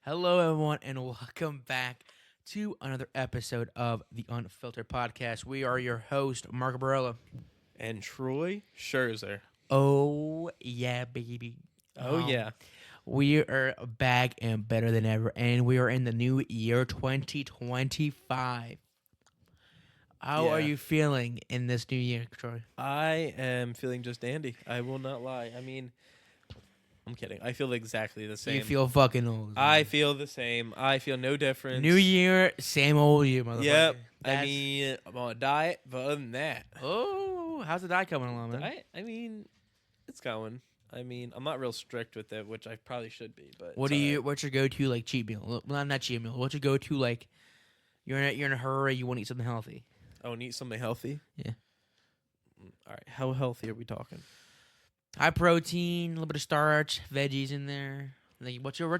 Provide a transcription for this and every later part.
Hello, everyone, and welcome back to another episode of the Unfiltered Podcast. We are your host, Marco Barella. And Troy Scherzer. Oh, yeah, baby. Oh, yeah. We are back and better than ever, and we are in the new year 2025. How are Yeah. you feeling in this new year, Troy? I am feeling just dandy. I will not lie. I'm kidding. I feel exactly the same. You feel fucking old. I feel the same. I feel no difference. New year, same old year, motherfucker. Yep. That's- I'm on a diet, but other than that, Oh, how's the diet coming along, man? it's going. I'm not real strict with it, which I probably should be. But What's your go-to like cheat meal? Well, not cheat meal. What's your go-to like? You're in a hurry. You want to eat something healthy. Oh, and eat something healthy. Yeah. All right. How healthy are we talking? High protein, a little bit of starch, veggies in there. Like, what's your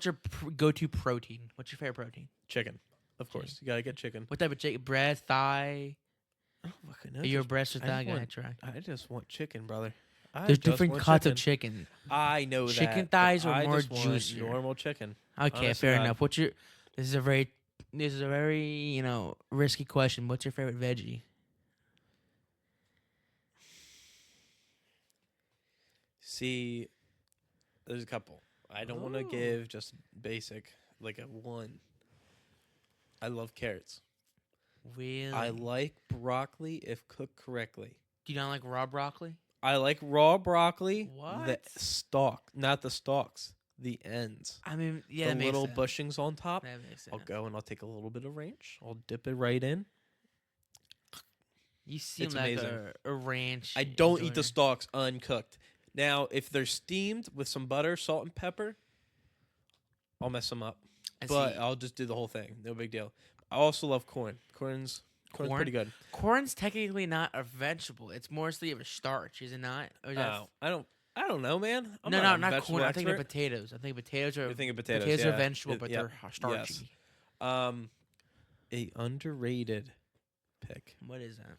go-to protein? What's your favorite protein? Chicken, of course. You gotta get chicken. What type of chicken? Breast, thigh? I don't fucking know. Are you a breast or I thigh just guy? want- Try. I just want chicken, brother. There's different cuts of chicken. I know that. Chicken thighs but are I more just want juicier. Normal chicken. Okay, Honest to fair God. enough. This is a very risky question. What's your favorite veggie? See, there's a couple. I don't want to Ooh. give just basic, like a one. I love carrots. Really? I like broccoli if cooked correctly. Do you not like raw broccoli? I like raw broccoli. What? The stalk, not the stalks. The ends. I mean, yeah, the that makes little sense. bushings on top. That makes sense. I'll go and I'll take a little bit of ranch. I'll dip it right in. You seem It's like amazing. a ranch. I don't eat the enjoyer. stalks uncooked. Now, if they're steamed with some butter, salt, and pepper, I'll mess them up. I But see. I'll just do the whole thing. No big deal. I also love corn. Corn's Corn? pretty good. Corn's technically not a vegetable. It's mostly of a starch, is it not? Or is that Oh, I don't know, man. I'm no, not a not vegetable corn. I'm thinking of expert. potatoes. I think potatoes are You're thinking potatoes. potatoes yeah. are vegetable, but Yep. they're starchy. A underrated pick. What is that?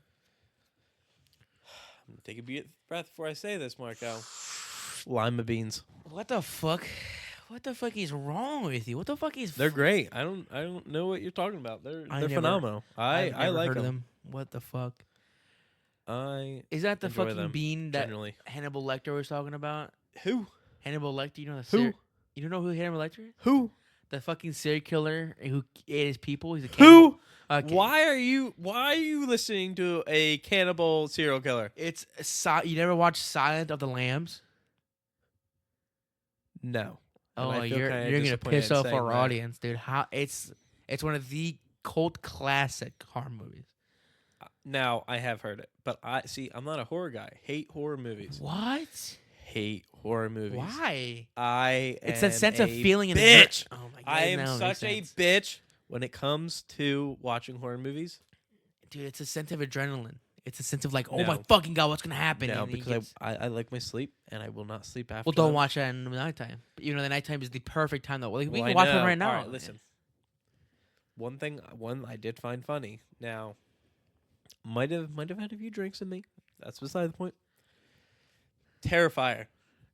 I'm gonna take a breath before I say this, Marco. Lima beans. What the fuck? What the fuck is wrong with you? What the fuck is? They're great. I don't know what you're talking about. They're never- phenomenal. I've I never like heard of them. What the fuck? I Is that the enjoy fucking them, bean that generally. Hannibal Lecter was talking about? Who? Hannibal Lecter, you know the Who? you don't know who Hannibal Lecter is? Who? The fucking serial killer who ate his people. He's a cannibal. Who? Okay. Why are you listening to a cannibal serial killer? It's you never watched Silent of the Lambs? No. Oh, And I feel you're kinda gonna disappointed piss in off saying our that. audience, dude. How it's one of the cult classic horror movies. Now I have heard it, but I'm not a horror guy. Hate horror movies. What? Hate horror movies. Why? It's It's a sense of feeling in bitch. the oh my god! I am now it makes such a sense. bitch when it comes to watching horror movies. Dude. It's a sense of adrenaline. It's a sense of like, oh No. my fucking god, what's gonna happen? No, And you because get- I like my sleep and I will not sleep after. well, don't that. watch that in the nighttime. But, the nighttime is the perfect time though. Like, we Well, can I watch one know. right now. All right, listen. One I did find funny. Now, might have had a few drinks in me. That's beside the point. Terrifier.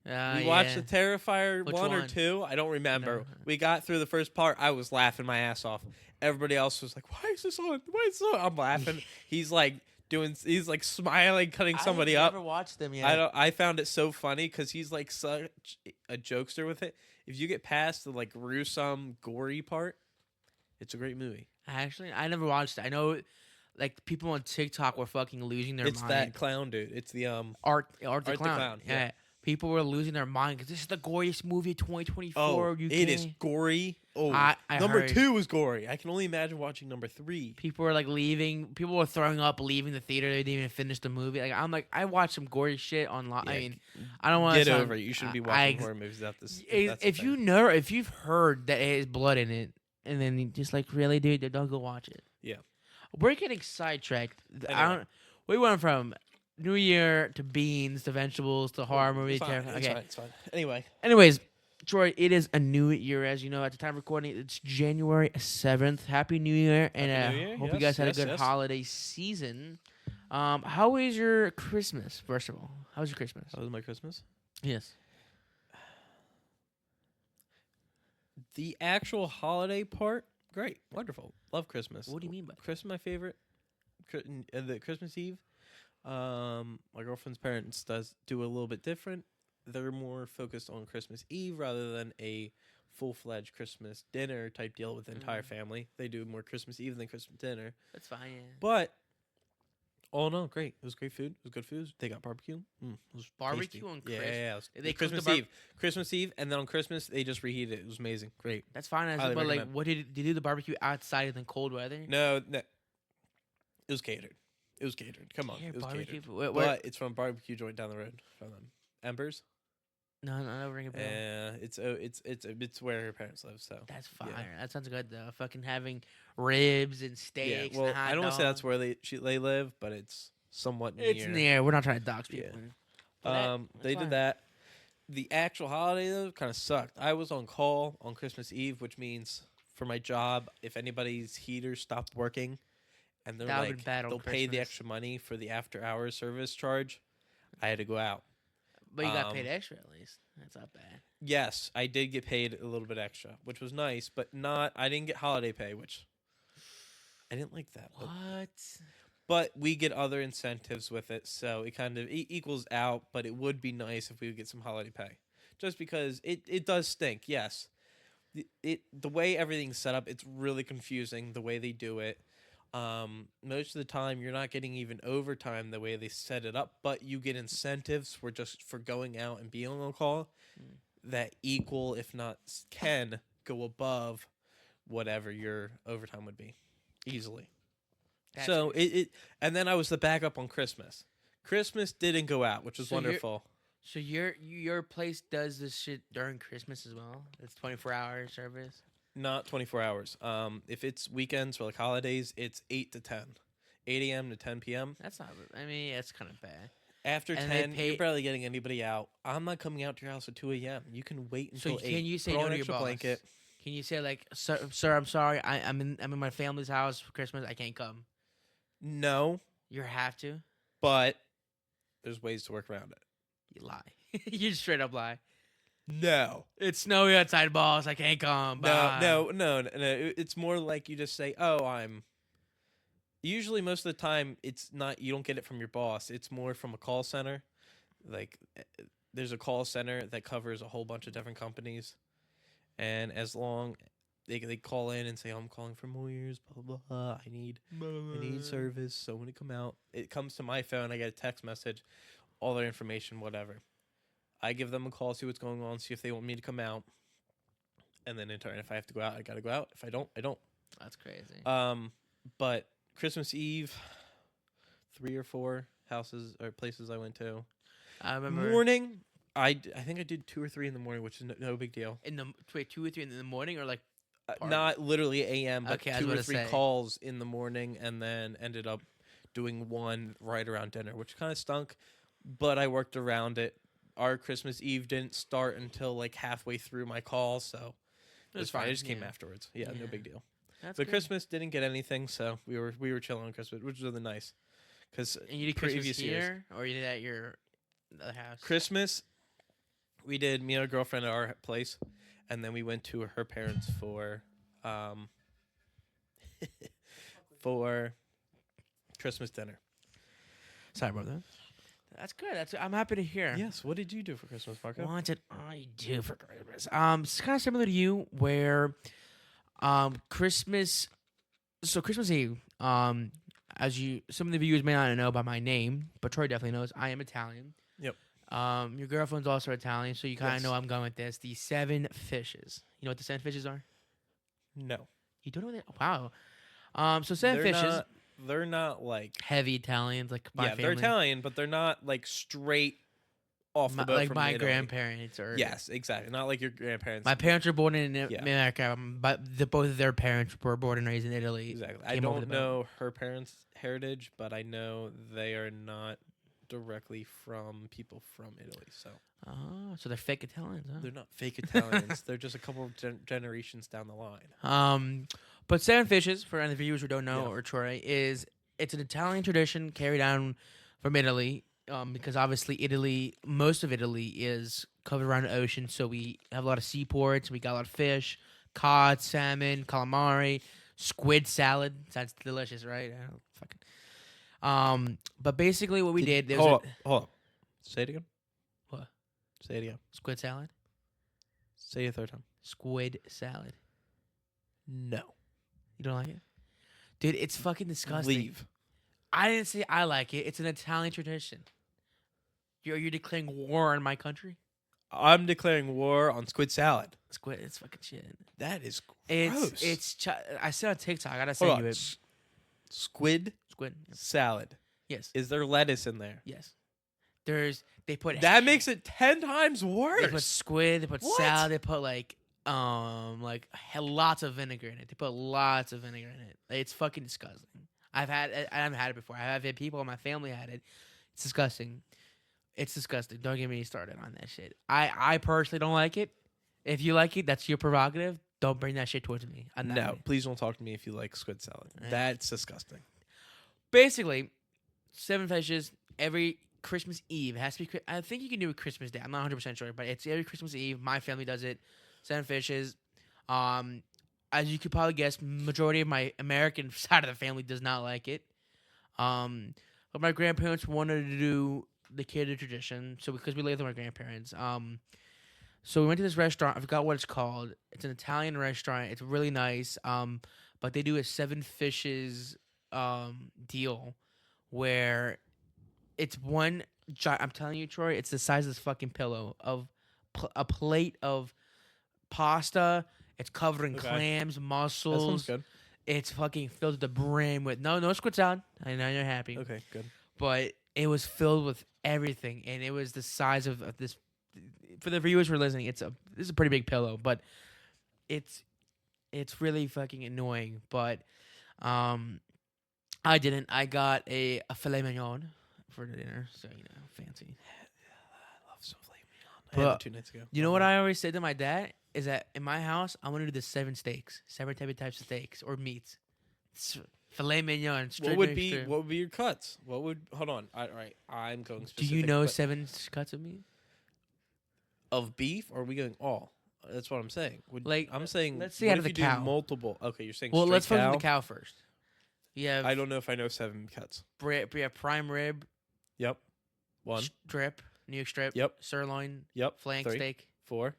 We watched the Terrifier Which 1 or one? 2. I don't remember. No. We got through the first part. I was laughing my ass off. Everybody else was like, "Why is this on? Why is this on?" I'm laughing. He's like smiling, cutting somebody I up. never watched them yet. I found it so funny because he's like such a jokester with it. If you get past the like gruesome, gory part, it's a great movie. Actually, I never watched it. I know, like, people on TikTok were fucking losing their It's mind. that clown dude. It's the Art the Art the Clown. Clown, Yeah. yeah. People were losing their mind because this is the goriest movie of 2024. Oh, UK. it is gory. Oh, I number heard. 2 is gory. I can only imagine watching number 3. People were like leaving. People were throwing up, leaving the theater. They didn't even finish the movie. I watched some gory shit online. I Yeah, mean, I don't want to Get over it. You shouldn't be watching horror movies without this. If you've heard that it has blood in it, and then you just like, really, dude, don't go watch it. Yeah. We're getting sidetracked. Anyway. We went from New Year to beans to vegetables to horror movie. It's fine. Okay. It's fine. Anyway, Anyways, Troy, it is a new year, as you know. At the time of recording, it's January 7th. Happy New Year, and Happy New Year. hope you Yes, guys had yes, a good yes. holiday season. How was your Christmas? First of all, how was your Christmas? that was my Christmas. Yes. The actual holiday part, great, wonderful. Love Christmas. What do you mean by? Christmas? My favorite. The Christmas Eve. My girlfriend's parents does do a little bit different. They're more focused on Christmas Eve rather than a full-fledged Christmas dinner type deal with the entire family. They do more Christmas Eve than Christmas dinner. That's fine. Yeah. But all in all, great. It was great food. It was good food. They got barbecue. It was Barbecue tasty. on Yeah, Christmas. yeah, yeah. It was They cook Christmas the Eve. Christmas Eve, and then on Christmas they just reheated it. It was amazing. Great. That's fine. Highly But like, recommend. what did you do the barbecue outside in the cold weather? No, it was catered. It was catered. Come on, Here, it was barbecue. catered. Where- But it's from a barbecue joint down the road from them. Embers. no, no, ring a bell. Yeah, it's where her parents live. So That's yeah. fire. That sounds good though. Fucking having ribs and steaks. Yeah, well, and hot I don't want to say that's dogs. where they live, but it's somewhat near. It's near. We're not trying to dox Yeah. people. But that's They fine. did that. The actual holiday though kind of sucked. I was on call on Christmas Eve, which means for my job, if anybody's heater stopped working, and they're That would've been like bad on they'll pay the Christmas. extra money for the after hours service charge, I had to go out. But you got paid um, extra at least. That's not bad. Yes, I did get paid a little bit extra, which was nice, but not. I didn't get holiday pay, which I didn't like that. What? But we get other incentives with it, so it kind of equals out. But it would be nice if we would get some holiday pay, just because it does stink. Yes, the way everything's set up, it's really confusing the way they do it. Most of the time, you're not getting even overtime the way they set it up, but you get incentives for going out and being on call that equal, if not can, go above whatever your overtime would be easily. That's So and then I was the backup on Christmas. Christmas didn't go out, which was So you're- wonderful. So your place does this shit during Christmas as well? It's 24-hour service. Not 24 hours. If it's weekends or like holidays, it's 8 to 10, 8 a.m. to 10 p.m. That's not. I mean, that's kind of bad. After And they 10, pay- you're barely getting anybody out. I'm not coming out to your house at 2 a.m. You can wait So until 8. can you say Put no on to an your extra boss? blanket. Can you say like, sir, I'm sorry, I'm in my family's house for Christmas. I can't come. No, You have to. but there's ways to work around it. You lie. You just straight up lie. No. It's snowy outside, boss. I can't come. Bye. No. It's more like you just say, "Oh, I'm." Usually, most of the time, it's not. You don't get it from your boss. It's more from a call center. Like, there's a call center that covers a whole bunch of different companies, and as long they call in and say, "I'm calling for Moyers, blah blah blah. I need service. So when it come out, it comes to my phone. I get a text message, all their information, whatever. I give them a call, see what's going on, see if they want me to come out, and then in turn, if I have to go out, I gotta go out. If I don't, I don't. That's crazy. But Christmas Eve, 3 or 4 houses or places I went to. I remember Morning, I think I did 2 or 3 in the morning, which is no big deal. in the 2 or 3 in the morning, or like Party. Not literally a.m., but Okay, I was 2 or gonna 3 say. calls in the morning, and then ended up doing one right around dinner, which kind of stunk, but I worked around it. Our Christmas Eve didn't start until like halfway through my call, so it was fine. It just came yeah. afterwards. Yeah, no Yeah. big deal. That's But good. Christmas didn't get anything, so we were chilling on Christmas, which was really nice. Because And you did Christmas previous years. here, or you did at your other house? Christmas, we did me and a girlfriend at our place, and then we went to her parents for for Christmas dinner. Sorry about that. That's good. I'm happy to hear. Yes. What did you do for Christmas, Marco? What did I do for Christmas? It's kind of similar to you, where, Christmas. So Christmas Eve, as some of the viewers may not know by my name, but Troy definitely knows. I am Italian. Yep. Your girlfriend's also Italian, so you kind of Yes. know I'm going with this. The 7 fishes. You know what the 7 fishes are? No. You don't know what they? Wow. So 7 They're fishes. not- they're not like Heavy Italians, like my family. they're Italian, but they're not like straight off the boat like from my Italy. grandparents or Yes, exactly. Not like your grandparents. my parents were born in Yeah. America, but both of their parents were born and raised in Italy. Exactly. I came over don't the boat. know her parents' heritage, but I know they are not directly from people from Italy. So Oh, so they're fake Italians, huh? they're not fake Italians. They're just a couple of generations down the line. But 7 fishes, for any viewers who don't know, Yeah. or Troy, it's an Italian tradition carried down from Italy. Because obviously most of Italy is covered around the ocean, so we have a lot of seaports. We got a lot of fish. cod, salmon, calamari, squid salad. Sounds delicious, right? I don't fucking. But basically, what we did. There was Hold up. Say it again. What? Say it again. Squid salad. Say it a third time. Squid salad. No. You don't like it, dude? It's fucking disgusting. Leave. I didn't say I like it. It's an Italian tradition. You're declaring war on my country? I'm declaring war on squid salad. Squid, it's fucking shit. That is gross. I said on TikTok. I gotta Hold send on. you it. Squid Squid. salad. Yes. Is there lettuce in there? Yes. They put That makes it 10 times They put worse. squid. They put What? salad. They put lots of vinegar in it. They put lots of vinegar in it. It's fucking disgusting. I haven't had it before. I've had people in my family had it. It's disgusting. It's disgusting. Don't get me started on that shit. I personally don't like it. If you like it, that's your prerogative. Don't bring that shit towards me. No, please don't talk to me if you like squid salad. Right. That's disgusting. Basically, 7 fishes every Christmas Eve. It has to be. I think you can do it Christmas Day. I'm not 100% sure, but it's every Christmas Eve. My family does it. 7 fishes. As you could probably guess, majority of my American side of the family does not like it. But my grandparents wanted to do the kid tradition, so because we lived with my grandparents. So we went to this restaurant. I forgot what it's called. It's an Italian restaurant. It's really nice. But they do a 7 fishes deal where it's one. I'm telling you, Troy, it's the size of this fucking pillow of a plate of pasta. It's covered in clams, That mussels. sounds good. It's fucking filled to the brim with no squid salad. I know you're happy. Okay, good. But it was filled with everything, and it was the size of this. For the viewers who are listening, this is a pretty big pillow, but it's really fucking annoying. But I didn't. I got a filet mignon for dinner, so fancy. I love some filet mignon. I had it 2 nights ago. You know what I always said to my dad is that in my house I want to do the 7 steaks, 7 types of steaks or meats. Filet mignon. What would be your cuts? Hold on. All right, I'm going Do specific. you know but 7 cuts of meat? of beef, or are we going all? That's what I'm saying. I'm saying, let's see what out if of you the do cow. multiple? Okay, you're saying Well, straight let's focus cow? on the cow first. You have I don't know if I know 7 cuts. prime rib, Yep. 1. strip, New York strip, Yep. sirloin, Yep. flank 3, steak, 4,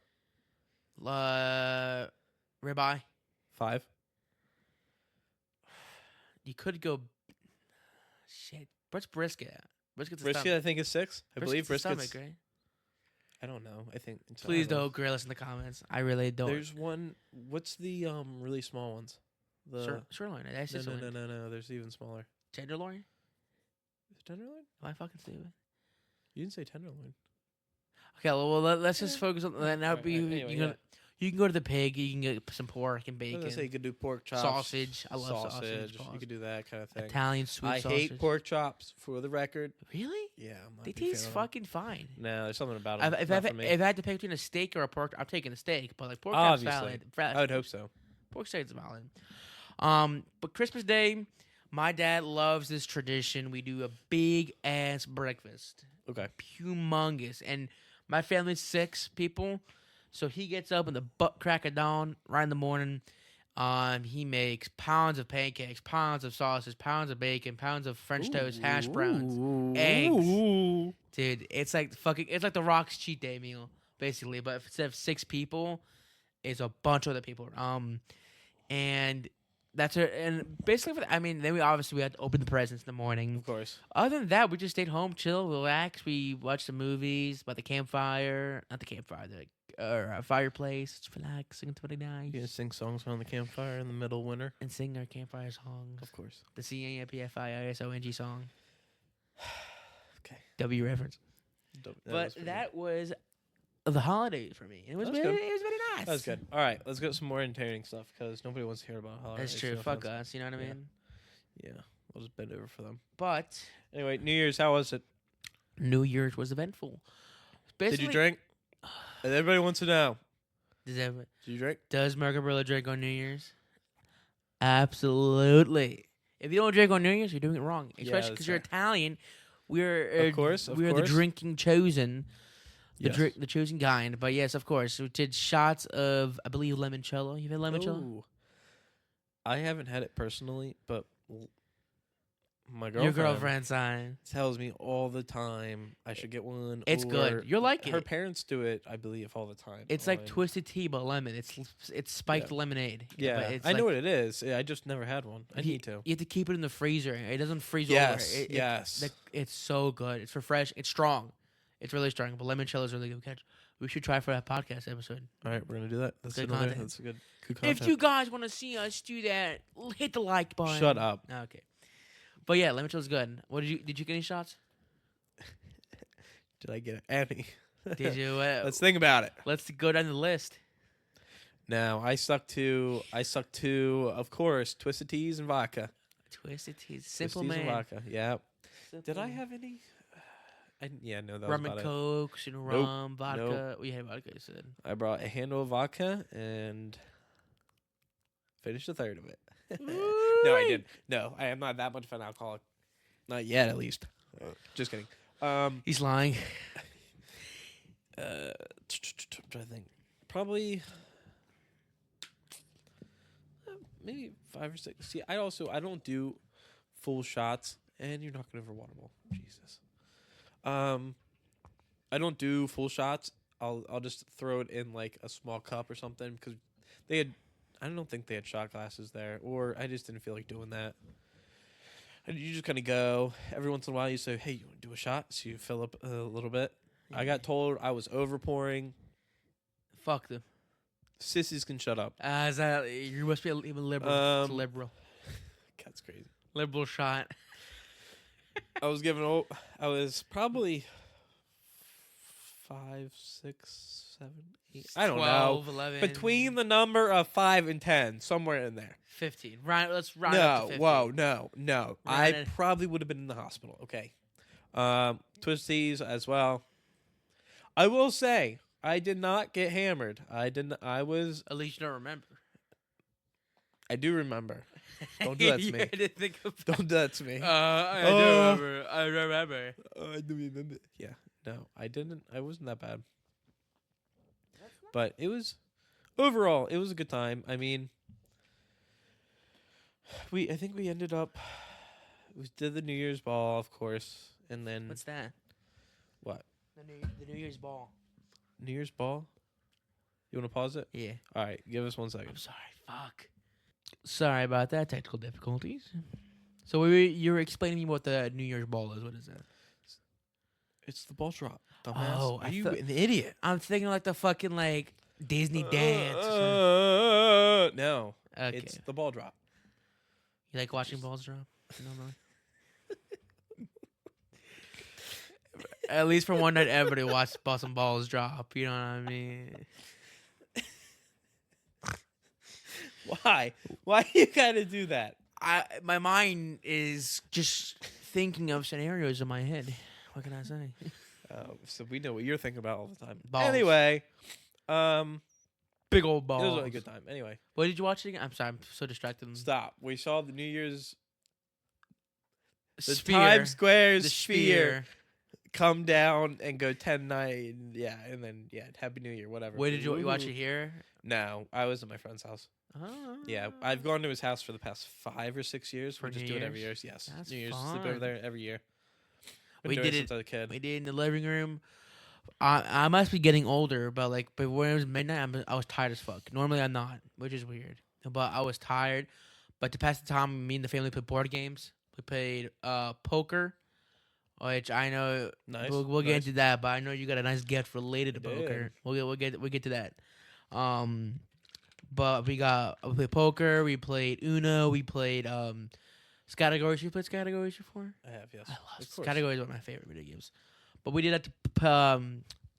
ribeye. 5. You could go. Shit, what's brisket at? Brisket's the Brisket, stomach. I think, is 6. I believe Brisket's the brisket's. stomach, right? I don't know. I think. Please don't grill us in the comments. I really don't. There's one. What's the really small ones? Sirloin. I said sirloin. No. There's even smaller. Tenderloin? Is it tenderloin? Am I fucking stupid? You didn't say tenderloin. Okay, well, let's just focus on that. Now, Alright, anyway, you can go to the pig. You can get some pork and I was bacon. gonna say you could do pork chops, Sausage. I love sausage. You could do that kind of thing. Italian sweet I sausage. hate pork chops. For the record, Really? yeah, I'm not They a big taste fan of them. fucking fine. No, there's something about them. If I had to pick between a steak or a pork, I'm taking a steak. But like pork chop's Obviously. valid. I would hope so. Pork steak's valid. But Christmas Day, my dad loves this tradition. We do a big ass breakfast, Okay. humongous, and my family's 6 people, so he gets up in the butt crack of dawn, right in the morning. He makes pounds of pancakes, pounds of sausage, pounds of bacon, pounds of French toast, hash browns, eggs. Dude, it's like the Rock's cheat day meal, basically. But instead of 6 people, it's a bunch of other people. And that's it. And basically, then we had to open the presents in the morning. Of course. Other than that, we just stayed home, chill, relax. We watched some movies by the campfire, not the campfire, the fireplace. Just relax, sing to the nice, You gonna sing songs around the campfire in the middle of winter? and sing our campfire songs. Of course. The CAMPFIRSONG song. Okay. W reference. But that was the holidays for me. It was That's very, good. it was very nice. That was good. All right, let's get some more entertaining stuff because nobody wants to hear about holidays. That's true. No Fuck offense. us. You know what I Yeah. mean? Yeah, we'll just bend over for them. But Anyway, New Year's, how was it? New Year's was eventful. Did you drink? Everybody wants to know. Did you drink? Does Marco Brillo drink on New Year's? Absolutely. If you don't drink on New Year's, you're doing it wrong. Especially that's because you're fair. Italian. We're Of course, we're the drinking chosen. Yes. the choosing kind. But yes, of course, we did shots of I believe limoncello. You've had limoncello? Ooh. I haven't had it personally, but my Your girlfriend girlfriend's sign. tells me all the time I should get one. It's good. or You'll like Her it. parents do it, I believe, all the time. It's like twisted tea but lemon. It's Yeah. spiked lemonade. Yeah, but it's I know like, what it is. Yeah, I just never had one. I you, need to. You have to keep it in the freezer. It doesn't freeze Yes, over. yes. It's so good. It's refreshing. It's strong. It's really strong. But limoncello is really good catch. We should try for that podcast episode. All right, we're gonna do that. That's Good another. content. That's a good content. If you guys want to see us do that, hit the like button. Shut up. Okay. But yeah, limoncello is good. What did you get any shots? Did I get any? Did you? Let's think about it. Let's go down the list. Now I stuck to, of course, twisted teas and vodka. Twisted teas, simple Twisted teas man. and vodka. Yeah. Simple Did I man. have any? No, that Rum was and about it. Coke, rum, vodka. We had vodka, you said. I brought a handle of vodka and finished a third of it. No, I didn't. No, I am not that much of an alcoholic. Not yet, at least. Just kidding. He's lying. I'm trying to think. Probably maybe 5 or 6. See, I don't do full shots, and you're not gonna overwater them. Jesus. I don't do full shots. I'll just throw it in like a small cup or something because I don't think they had shot glasses there, or I just didn't feel like doing that. And you just kind of go every once in a while. You say, "Hey, you want to do a shot?" So you fill up a little bit. I got told I was over pouring. Fuck them. Sissies can shut up. You must be even liberal. It's liberal. That's crazy. Liberal shot. I was probably 5, 6, 7, 8. I don't 12, know. 11. Between the number of 5 and 10, somewhere in there. 15. Let's round up to 15. Whoa, no. Round I it. probably would have been in the hospital. Okay. Twisties as well. I will say, I did not get hammered. At least you don't remember. I do remember. Don't do that to You me. had to think of Don't do that to me. I do remember. I remember. I do remember. Yeah. No, I didn't. I wasn't that bad. But it was, overall, it was a good time. I mean, I think we ended up, we did the New Year's ball, of course, and then What's that? what? The New Year's ball. New Year's ball? You want to pause it? Yeah. All right, give us 1 second. I'm sorry. Fuck. Sorry about that. Technical difficulties. So you were explaining me what the New Year's ball is. What is that? It's the ball drop. Dumbass. Oh, Are you an idiot? I'm thinking like the fucking like Disney dance. Or something. No, Okay. it's the ball drop. You like watching balls drop? No. At least for one night, everybody watched some balls drop. You know what I mean? Why? Why you gotta do that? My mind is just thinking of scenarios in my head. What can I say? So we know what you're thinking about all the time. Balls. Anyway, Big old balls. it was a really good time. Anyway, What did you watch again? I'm sorry, I'm so distracted. stop. We saw the New Year's, the Sphere. Times Square The sphere come down and go 10-9. Yeah, and then Happy New Year, whatever. Where did you watch it here? No, I was at my friend's house. Oh. Yeah, I've gone to his house for the past 5 or 6 years. For We just New do it every year. Year's? Yes, That's New Year's sleep over fun. there every year. Been We doing did it it- since I was a kid. We did in the living room. I must be getting older, but when it was midnight, I was tired as fuck. Normally I'm not, which is weird. But I was tired. But to pass the time, me and the family played board games. We played poker, which I know Nice. we'll get nice. into that. But I know you got a nice gift related to I did. poker. We'll get to that. But we played poker. We played Uno. We played categories. You played categories before? I have, yes. I love Of course. categories. One of my favorite video games. But we did that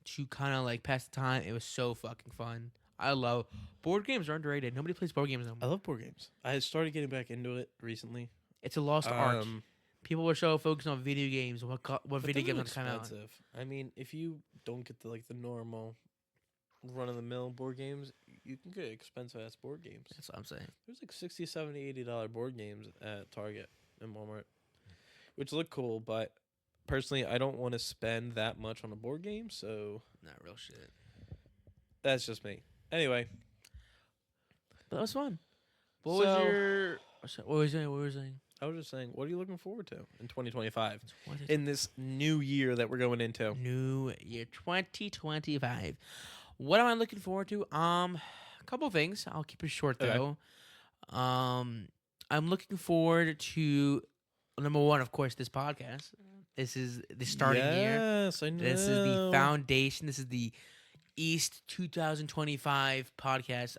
to kind of like pass the time. It was so fucking fun. I love board games are underrated. Nobody plays board games no I more. love board games. I started getting back into it recently. It's a lost art. People were so focused on video games. What But video they're games come out? expensive. I mean, if you don't get the normal run of the mill board games, you can get expensive ass board games. That's what I'm saying. There's like $60, $70, $80 board games at Target and Walmart, which look cool, but personally, I don't want to spend that much on a board game, so Not real shit. that's just me. Anyway, But that was fun. What was So- your? What was you? What were you saying? I was just saying, what are you looking forward to in 2025? What is In this new year that we're going into? New year 2025. What am I looking forward to? A couple things. I'll keep it short Okay. though. I'm looking forward to number one, of course, this podcast. This is the starting year. Yes, I know. This is the foundation. This is the East 2025 podcast.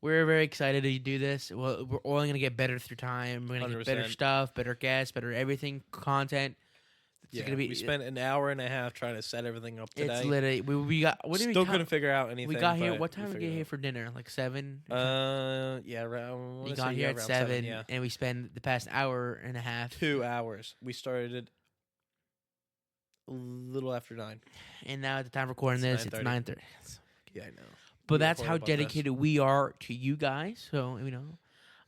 We're very excited to do this. Well, we're only gonna get better through time. We're gonna get better 100%. stuff, better guests, better everything, content. It's Yeah, gonna be. we spent an hour and a half trying to set everything up today. It's literally we got. What did we Still co- couldn't figure out anything. We got here. but What time we did we figured get it here for dinner? Like 7. out. Yeah, around. We got here at around 7, Yeah, and we spent the past hour and a half. 2 hours. We started a little after 9. And now at the time of recording It's this, 9:30. it's 9:30. Yeah, I know. But We that's recorded how about this. dedicated we are to you guys. So this You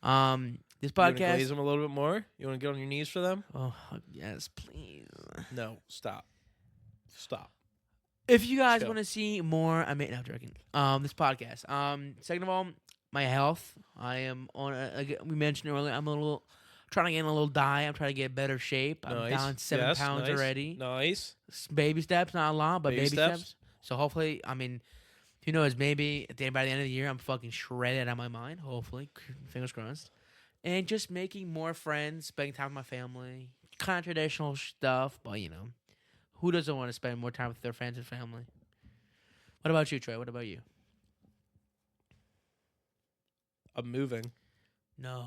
want to podcast. glaze them a little bit more? You want to get on your knees for them? Oh yes, please. No, stop. If you guys go. want to see more, no, I'm joking. This podcast. Second of all, my health. I am on. We mentioned earlier. I'm trying to get in a little diet. I'm trying to get in better shape. I'm Nice. down 7 Yes, pounds nice. already. Nice. Baby steps, not a lot, but Baby baby steps. steps. So hopefully, who knows? Maybe by the end of the year, I'm fucking shredded out of my mind. Hopefully, fingers crossed. And just making more friends, spending time with my family, kind of traditional stuff. But who doesn't want to spend more time with their friends and family? What about you, Troy? What about you? I'm moving. No.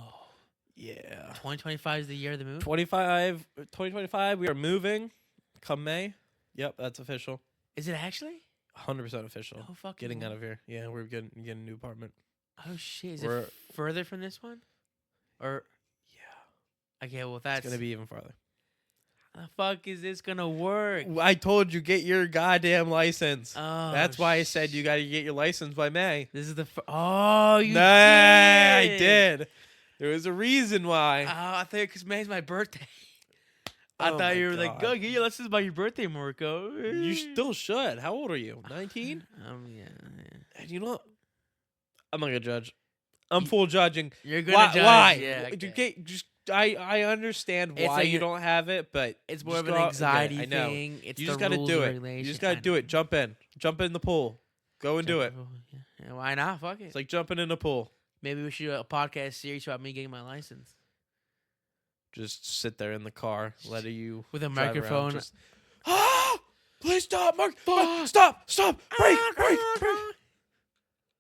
Yeah. 2025 is the year of the move. 2025, we are moving come May. Yep, that's official. Is it actually? 100% official. Oh fucking. Getting out of here. Yeah, we're getting a new apartment. Oh shit! Is We're- it further from this one? Or Yeah. okay, well that's It's going to be even farther. How the fuck is this gonna work? I told you, get your goddamn license. Oh, That's why I said you got to get your license by May. This is the. Oh, you Nah, did. I did. There was a reason why. Oh, I thought because May's my birthday. Oh I thought my you were like, God. go get your lessons by your birthday, Marco. You still should. How old are you? 19? Yeah. And you know what? I'm not going to judge. I'm full judging. You're gonna Why? judge. Why? Yeah, You okay. can't just. I understand It's why like you a- don't have it, but It's more just of an go out and get it. anxiety I know. thing. It's You the just got to rules do and it. You regulations. just got to do it. Jump in the pool. Go and do it. Yeah, why not? Fuck it. It's like jumping in a pool. Maybe we should do a podcast series about me getting my license Just sit there in the car, letting you with a drive around, microphone. just, please stop, Mark! Stop! Break!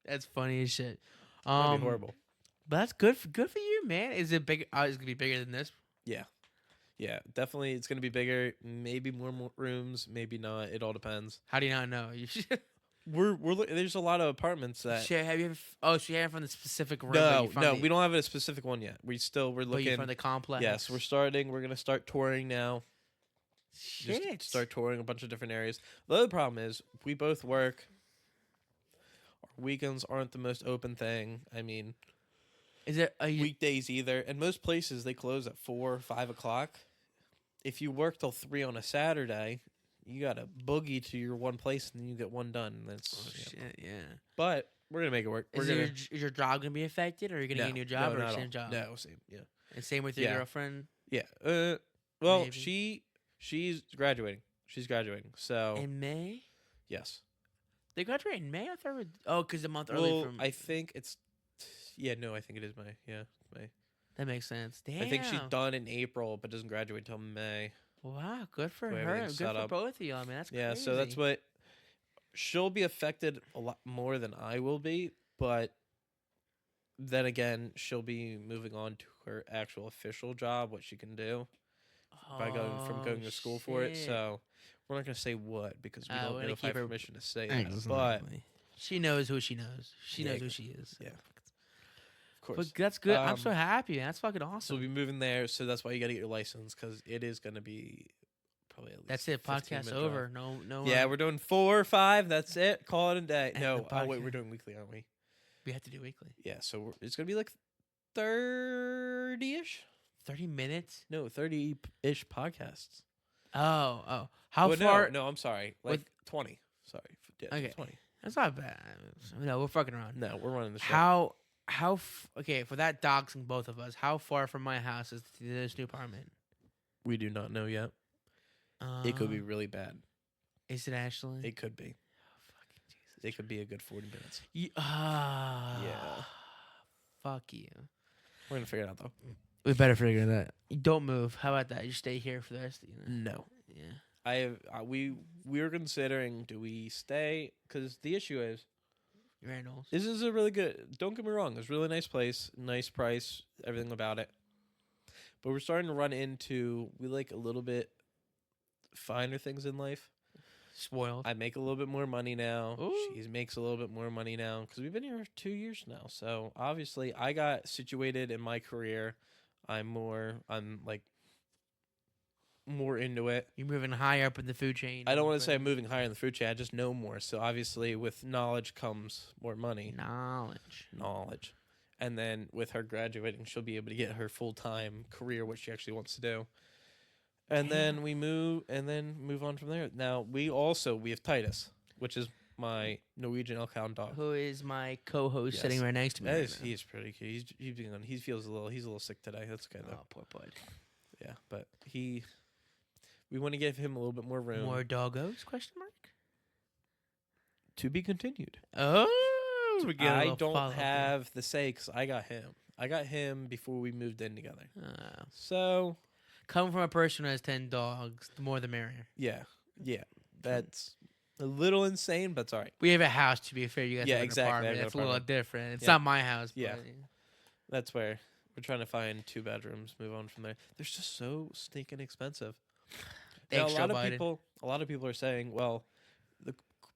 That's funny as shit. That'd be horrible. But that's good. Good for you, man. Is it big? It's gonna be bigger than this. Yeah, definitely. It's gonna be bigger. Maybe more rooms. Maybe not. It all depends. How do you not know? You should. There's a lot of apartments that. Have you ever? Oh, so you have from the specific room. but No, we don't have a specific one yet. We're But you're looking. from the complex. Yes, we're starting. We're gonna start touring now. Shit. Just start touring a bunch of different areas. The other problem is we both work. Our weekends aren't the most open thing. I mean, Is it? weekdays either, and most places they close at 4 or 5 o'clock. If you work till 3 on a Saturday, you gotta boogie to your one place and then you get one done. That's Oh shit. Yeah. But we're gonna make it work. Is your job gonna be affected, or are you gonna get a new job, or not at same all. job? No, same. Yeah, And same with your Yeah. girlfriend. yeah. Well, Maybe. she's graduating. She's graduating. So In May. yes. They graduate in May. I thought. Because a month early Well, from. I think it's. Yeah, no, I think it is May. Yeah, May. That makes sense. Damn. I think she's done in April, but doesn't graduate till May. Wow, good for way her. everything's Good set for up. both of y'all, man. That's Yeah, crazy. so that's what. She'll be affected a lot more than I will be, but then again, she'll be moving on to her actual official job, what she can do by going to school for it. shit. So we're not gonna say what because we We're don't gonna know if I keep have her- permission to say that. But Exactly. She knows who she knows. She Yeah, knows who she is. yeah. of course, But that's good. I'm Um, so happy. That's fucking so awesome. we'll be moving there. So that's why you got to get your license because it is gonna be probably at least. That's it. 15 Podcast minute over. drive. No. Yeah, we're doing 4 or 5. That's it. Call it a day. And No, the oh wait, podcast. we're doing weekly, aren't we? we have to do weekly. Yeah, so it's gonna be like 30-ish. 30 minutes. No, 30-ish podcasts. Oh. How Well, far? No, I'm sorry. Like with- 20. Sorry. Yeah, Okay. 20. That's not bad. No, we're fucking around. No, we're running the show. Okay, for that doxing both of us, how far from my house is this new apartment? We do not know yet. It could be Uh, really bad. Is it actually? It could be. Fucking Jesus. It could be a good 40 minutes. Yeah. Fuck you. We're gonna figure it out though. We better figure that. You don't move. How about that? You stay here for the rest of the No, Yeah. I have. We were considering, do we stay? Because the issue is, Randall's. this is a really good. Don't get me wrong. It's a really nice place, nice price, everything about it. But we're starting to run into, we like a little bit finer things in life. Spoiled. I make a little bit more money now. Ooh. She makes a little bit more money now because we've been here for 2 years now. So obviously, I got situated in my career. I'm like more into it. You're moving higher up in the food chain. I don't want to say I'm moving higher in the food chain. I just know more. So obviously, with knowledge comes more money. Knowledge. And then with her graduating, she'll be able to get her full-time career, what she actually wants to do. And then we move on from there. Now we have Titus, which is my Norwegian Elkhound dog. Who is my co-host Yes. sitting right next to me? Right now. He's pretty cute. He's a little sick today. That's okay though. Oh, poor bud. Yeah, but we want to give him a little bit more room. More doggos? Question mark. To be continued. Oh, we're getting a I little don't follow-up here. have the say because I got him. I got him before we moved in together. Oh. So Coming from a person who has 10 dogs, the more the merrier. yeah, that's a little insane, but it's all right. We have a house, to be fair. You guys Yeah, have an exactly, I apartment. have an That's a little apartment. different. It's Yeah. not my house. Yeah. But That's where we're trying to find 2 bedrooms. Move on from there. They're just so stinking expensive. Now, Thanks, Joe Biden. a lot of people are saying, well,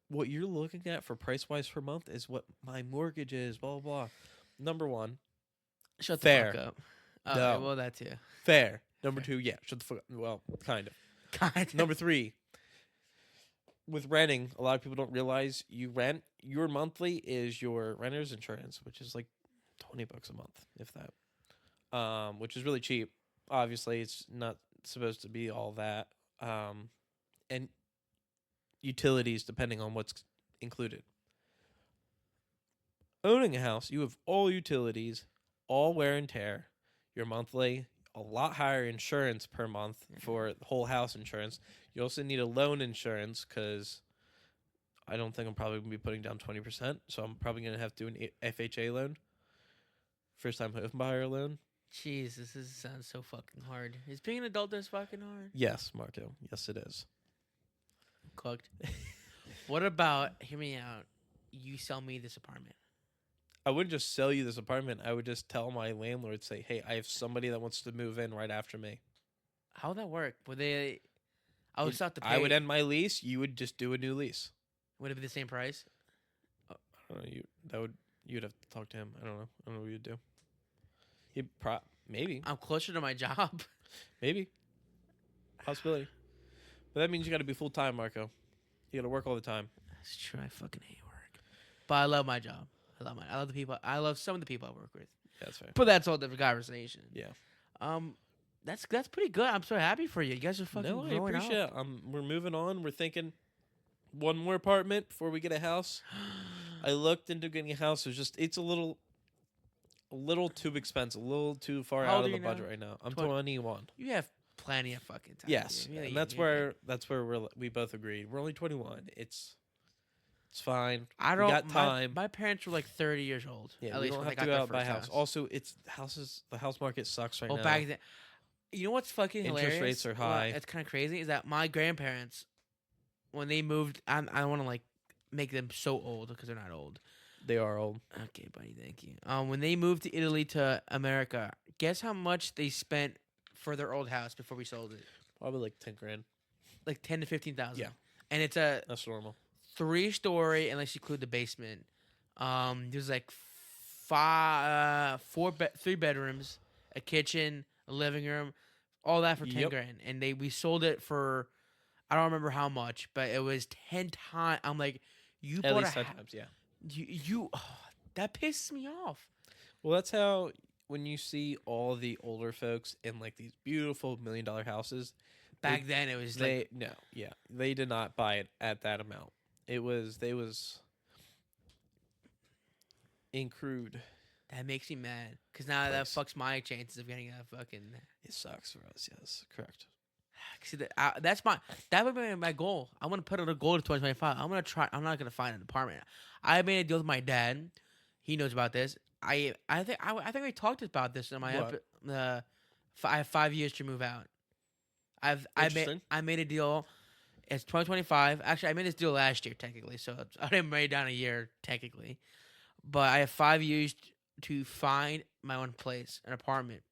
what you're looking at for price wise per month is what my mortgage is. Blah blah blah. Number one, Shut fair. the fuck up. Oh, No. well, that too. fair. Number 2, yeah, shut the fuck up. Well, kind of. God. Number 3, with renting, a lot of people don't realize you rent. Your monthly is your renter's insurance, which is like $20 a month, if that. Which is really cheap. Obviously, it's not supposed to be all that. And utilities, depending on what's included. Owning a house, you have all utilities, all wear and tear. Your monthly, a lot higher insurance per month for the whole house insurance. You also need a loan insurance because I don't think I'm probably going to be putting down 20%. So I'm probably going to have to do an FHA loan. First time home buyer loan. Jesus, this sounds so fucking hard. Is being an adult this fucking hard? Yes, Marco. Yes, it is. Cooked. What about, hear me out, you sell me this apartment? I wouldn't just sell you this apartment. I would just tell my landlord, say, hey, I have somebody that wants to move in right after me. How would that work? Would they, I would start to pay. I would end my lease. You would just do a new lease. Would it be the same price? I don't know. You'd have to talk to him. I don't know what you'd do. Maybe. I'm closer to my job. Maybe. Possibility. But that means you got to be full time, Marco. You got to work all the time. That's true. I fucking hate work. But I love my job. I love the people. I love some of the people I work with. Yeah, that's fair. But that's all different conversation. Yeah. That's pretty good. I'm so happy for you. You guys are fucking No, I growing appreciate up. it. We're moving on. We're thinking one more apartment before we get a house. I looked into getting a house. It's a little too expensive, a little too far How out old of are the you now? budget right now. I'm 20. 21. You have plenty of fucking time. Yes, dude. and that's where we both agreed. We're only 21. It's fine. I We don't. got time. My parents were like 30 years old. Yeah, at we least don't when have they to got go their out buy a first house. Also, the house market sucks right now. back then, you know what's fucking Interest hilarious? rates are Well, high. it's kind of crazy. Is that my grandparents, when they moved, I don't want to like make them so old because they're not old. They are old. Okay, buddy, thank you. When they moved to Italy to America, guess how much they spent for their old house before we sold it? Probably like 10 grand. Like 10 to 15,000. Yeah. And it's a That's normal. 3-story unless you include the basement. There's like 3 bedrooms, a kitchen, a living room, all that for 10 Yep. grand. And we sold it for, I don't remember how much, but it was 10 times. I'm like, you At bought least a 10 times, yeah. that pisses me off. Well, that's how when you see all the older folks in like these beautiful $1 million houses, Back then, it was like they did not buy it at that amount. It was in crude. that makes me mad because now that fucks my chances of getting a fucking. It sucks for us. Yes, correct. See, that would be my goal. I want to put out a goal to 2025. I'm gonna try. I'm not gonna find an apartment. I made a deal with my dad. He knows about this. I think we talked about this in my I have 5 years to move out. I made a deal. It's 2025. Actually, I made this deal last year technically, so I didn't write it down a year technically. But I have 5 years to find my own place, an apartment.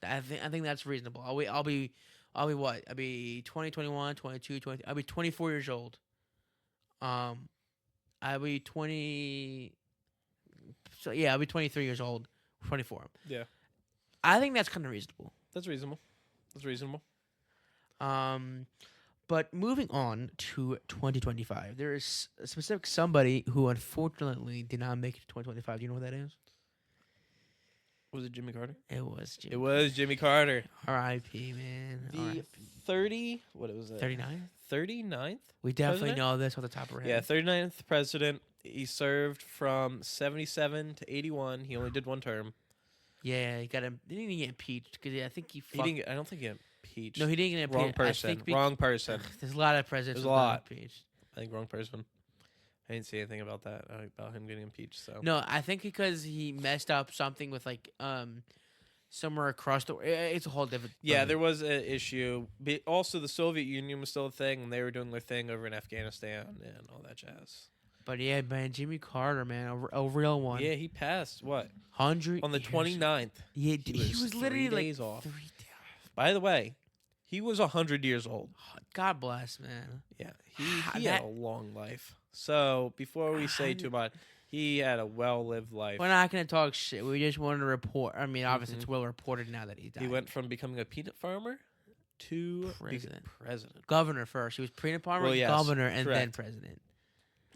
I think that's reasonable. I'll be what? I'll be 20, 21, 22, 20. I'll be 24 years old. I'll be 20. So yeah, I'll be 23 years old. 24. Yeah, I think that's kind of reasonable. that's reasonable. That's reasonable. But moving on to 2025, there is a specific somebody who unfortunately did not make it to 2025. Do you know who that is? Was it Jimmy Carter? It was Jimmy. It was Jimmy Carter. R.I.P. Man. The 30. What was it? 39. 39th. We definitely president? know this off the top of our head. Yeah, 39th president. He served from 77 to 81. He only did one term. Yeah, he got him. Didn't even get impeached because I think he. He didn't. I don't think he got impeached. No, he didn't get impeached. Wrong person. Wrong person. There's a lot of presidents. There's a lot. Impeached. I think wrong person. I didn't see anything about that, about him getting impeached. So No, I think because he messed up something with like somewhere across the. It's a whole different. yeah, there was an issue. But also, the Soviet Union was still a thing, and they were doing their thing over in Afghanistan and all that jazz. But yeah, man, Jimmy Carter, man, a real one. Yeah, he passed what 100 on the years. 29th. Yeah, he was literally 3 like days off. 3 By the way, he was 100 years old. God bless, man. Yeah, he had a long life. So before we say too much, he had a well-lived life. We're not gonna talk shit. We just want to report. I mean, obviously, it's well reported now that he died. He went from becoming a peanut farmer to president. Governor first. He was peanut farmer, Well, yes, governor, and then correct. president.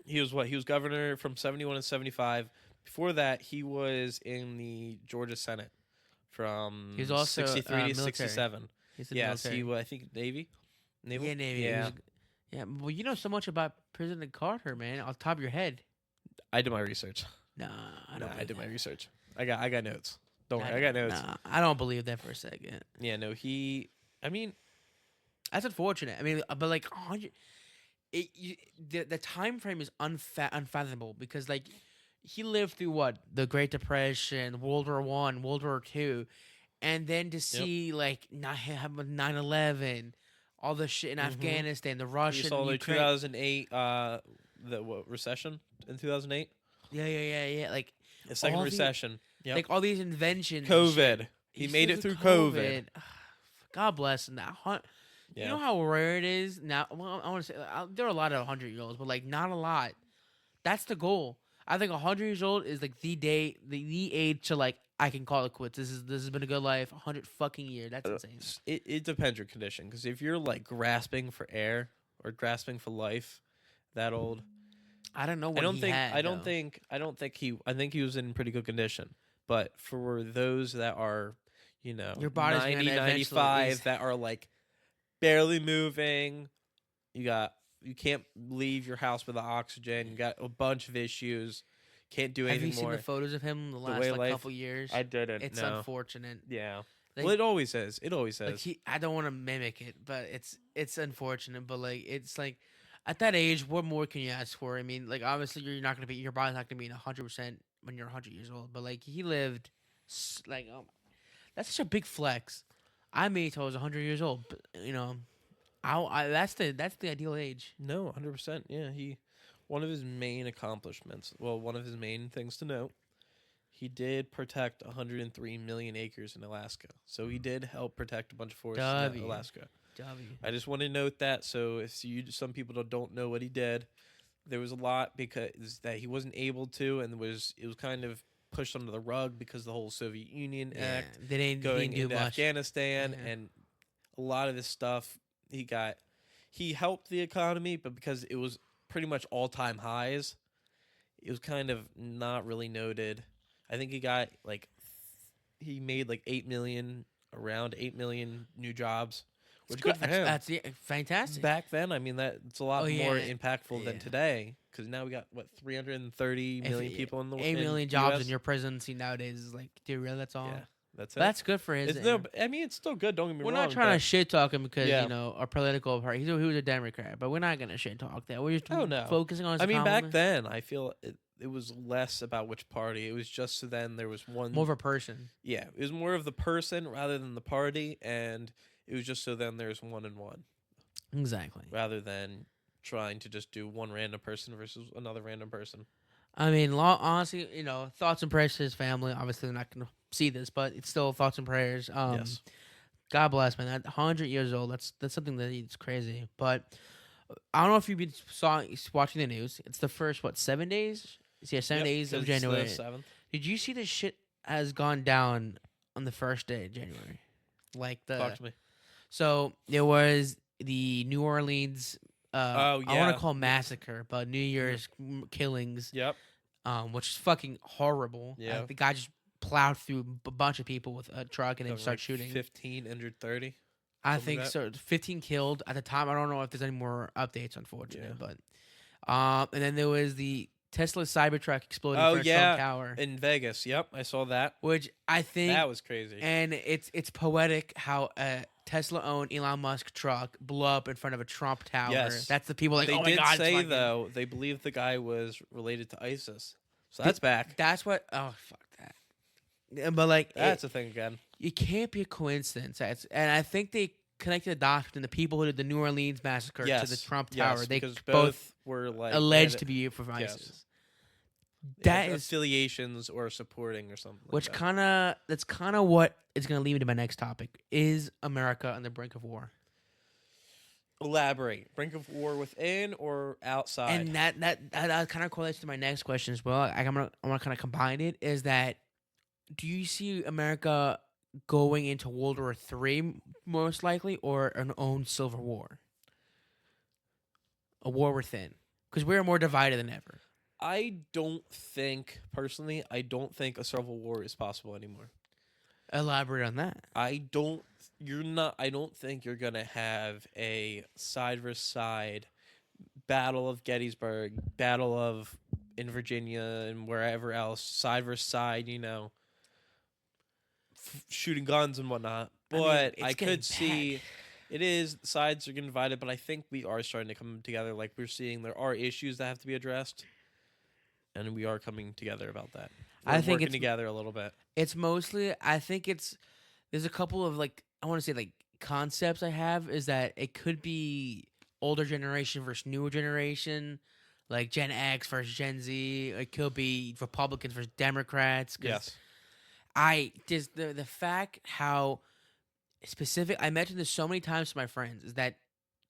He was what? He was governor from 71 to 75. Before that, he was in the Georgia Senate from He was also 63 to military. 67. He's in Yes, military. he was, I think Navy. Naval? Yeah, Navy. Yeah. Yeah. Well, you know so much about President Carter, man. Off the top of your head. I did my research. Nah, I did my research. I got notes. Don't worry, I got notes. Nah, I don't believe that for a second. Yeah, no, I mean, That's unfortunate. I mean, but like 100, the time frame is unfathomable because like he lived through what, the Great Depression, World War I, World War II, and then to see like 9/11, all the shit in Afghanistan, the Russian, you saw the Ukraine. 2008 recession in 2008. Yeah. Like The second all recession. Yep. like all these inventions. and shit. COVID. He made it through COVID. God bless him. Yeah. You know how rare it is now. Well, I want to say there are a lot of 100-year-olds, but like not a lot. That's the goal. I think 100 years old is like the age to like I can call it quits. This has been a good life. 100 fucking years. That's insane. It depends your condition, because if you're like grasping for air or grasping for life, that old. I don't know what I don't he think. had, I don't think. I don't think he. I think he was in pretty good condition. But for those that are, Your body's 90, gonna 95 that are like barely moving, you can't leave your house with the oxygen. You got a bunch of issues. Can't do Have anything you seen more. the photos of him the last way of like life? couple years? I didn't. It's no. unfortunate. Yeah. Like, Well, it always is. It always is. like I don't want to mimic it, but it's unfortunate. But like it's like at that age, what more can you ask for? I mean, like obviously your body's not gonna be in 100% when you're 100 years old. But like he lived like that's such a big flex. I made it till I was 100 years old. But, that's the ideal age. No, 100%. Yeah, one of his main accomplishments. Well, one of his main things to note. He did protect 103 million acres in Alaska. So he did help protect a bunch of forests in Alaska. I just want to note that. So if some people don't know what he did, there was a lot because that he wasn't able to, and it was kind of pushed under the rug because of the whole Soviet Union Act They didn't do into much. Afghanistan, and a lot of this stuff he helped the economy, but because it was pretty much all-time highs, it was kind of not really noted. I think he made like 8 million, around 8 million new jobs, which good for him. That's fantastic. Back then, I mean, it's a lot more impactful than Yeah. today because now we got 330 million people in the 8 million in jobs US? in your presidency nowadays is like, dude, really? That's all. Yeah, that's it. But that's good for his. It's no, I mean, it's still good. Don't get me we're wrong. not trying to shit talk him because Yeah. you know our political party. He was a Democrat, but we're not gonna shit talk that. We're just no. focusing on. His I mean, back accomplishment. then, I feel it was less about which party. It was just so then there was one. More of a person. Yeah, it was more of the person rather than the party, and it was just so then there's one and one. Exactly. Rather than trying to just do one random person versus another random person. I mean, honestly, you know, thoughts and prayers to his family. Obviously, they're not going to see this, but it's still thoughts and prayers. Yes. God bless, man. That 100 years old. That's something that is crazy. But I don't know if you've been watching the news. It's the first 7 days? Yeah, 7 days of January. It's the 7th. Did you see this shit has gone down on the first day of January? Like Talk to me. So there was the New Orleans. I want to call it massacre, but New Year's killings. Yep. Which is fucking horrible. Yeah. The guy just plowed through a bunch of people with a truck and then started shooting. 15 injured 30. I think so. 15 killed at the time. I don't know if there's any more updates, unfortunately. Yeah. But and then there was the Tesla Cybertruck exploding Oh, in front of yeah. Trump Tower. In Vegas. Yep, I saw that. Which I think That was crazy. And it's poetic how a Tesla-owned Elon Musk truck blew up in front of a Trump Tower. Yes. That's the people like, they oh my did God. say, though, they believe the guy was related to ISIS. So that's back. That's what. Oh, fuck that. Yeah, but like, That's a thing again. It can't be a coincidence. And I think they connected the dots between the people who did the New Orleans massacre to the Trump Tower. They because both were like alleged to be from ISIS. Yes. That is affiliations or supporting or something. which like that's kind of what is going to lead me to my next topic. Is America on the brink of war? Elaborate. Brink of war within or outside? And that kind of correlates to my next question as well. I'm gonna kind of combine it. Is that do you see America going into World War III most likely, or an own civil war? A war within, because we're more divided than ever. I don't think a civil war is possible anymore. Elaborate on that. I don't think you're gonna have a side versus side battle of Gettysburg, battle of in Virginia and wherever else, side versus side, shooting guns and whatnot. But I could see it is sides are getting divided, but I think we are starting to come together. Like we're seeing there are issues that have to be addressed, and we are coming together about that. I think working it's together a little bit. It's mostly. I think there's a couple of I want to say concepts I have is that it could be older generation versus newer generation, like Gen X versus Gen Z. It could be Republicans versus Democrats. Yes. The fact how specific I mentioned this so many times to my friends is that